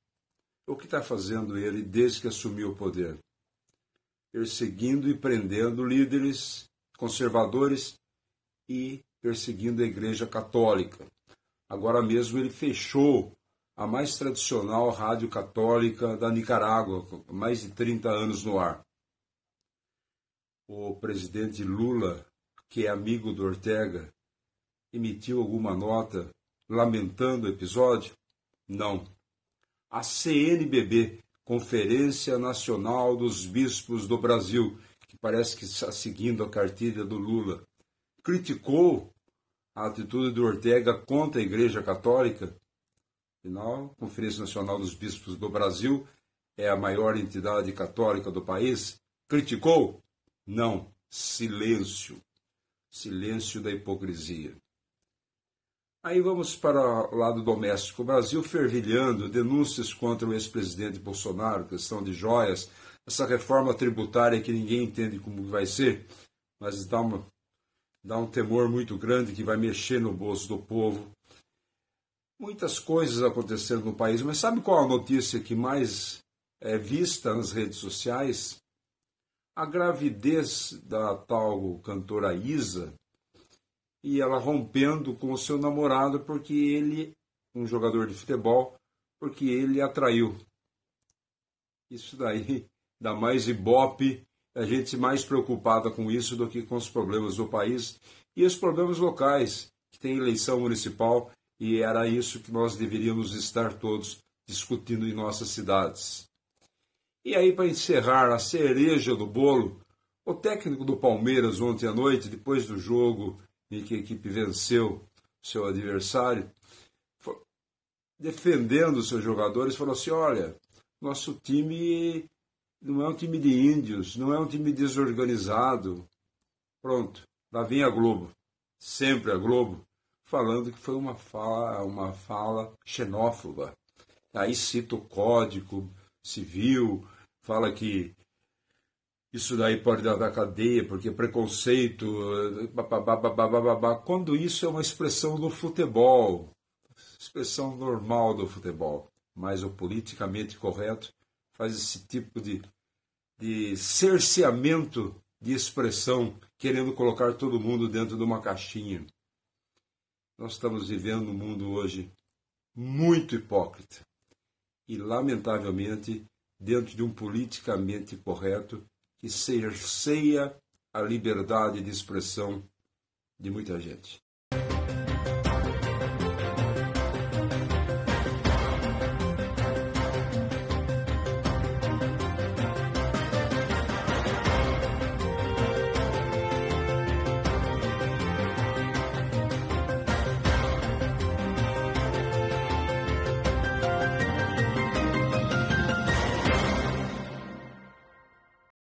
O que está fazendo ele desde que assumiu o poder? Perseguindo e prendendo líderes conservadores e perseguindo a Igreja Católica. Agora mesmo ele fechou a mais tradicional rádio católica da Nicarágua, com mais de 30 anos no ar. O presidente Lula, que é amigo do Ortega, emitiu alguma nota lamentando o episódio? Não. A CNBB, Conferência Nacional dos Bispos do Brasil, que parece que está seguindo a cartilha do Lula, criticou a atitude do Ortega contra a Igreja Católica. Afinal, a Conferência Nacional dos Bispos do Brasil é a maior entidade católica do país. Criticou? Não. Silêncio. Silêncio da hipocrisia. Aí vamos para o lado doméstico. O Brasil fervilhando, denúncias contra o ex-presidente Bolsonaro, questão de joias, essa reforma tributária que ninguém entende como vai ser, mas dá um temor muito grande que vai mexer no bolso do povo. Muitas coisas acontecendo no país, mas sabe qual a notícia que mais é vista nas redes sociais? A gravidez da tal cantora Isa, e ela rompendo com o seu namorado porque ele, um jogador de futebol, porque ele atraiu. Isso daí dá mais ibope, a gente mais preocupada com isso do que com os problemas do país e os problemas locais, que tem eleição municipal, e era isso que nós deveríamos estar todos discutindo em nossas cidades. E aí, para encerrar a cereja do bolo, o técnico do Palmeiras ontem à noite, depois do jogo em que a equipe venceu seu adversário, defendendo seus jogadores, falou assim: olha, nosso time não é um time de índios, não é um time desorganizado. Pronto, lá vem a Globo, sempre a Globo, falando que foi uma fala xenófoba. Aí cita o Código Civil, fala que isso daí pode dar da cadeia, porque preconceito, quando isso é uma expressão do futebol, expressão normal do futebol. Mas o politicamente correto faz esse tipo de cerceamento de expressão, querendo colocar todo mundo dentro de uma caixinha. Nós estamos vivendo um mundo hoje muito hipócrita e, lamentavelmente, dentro de um politicamente correto que cerceia a liberdade de expressão de muita gente.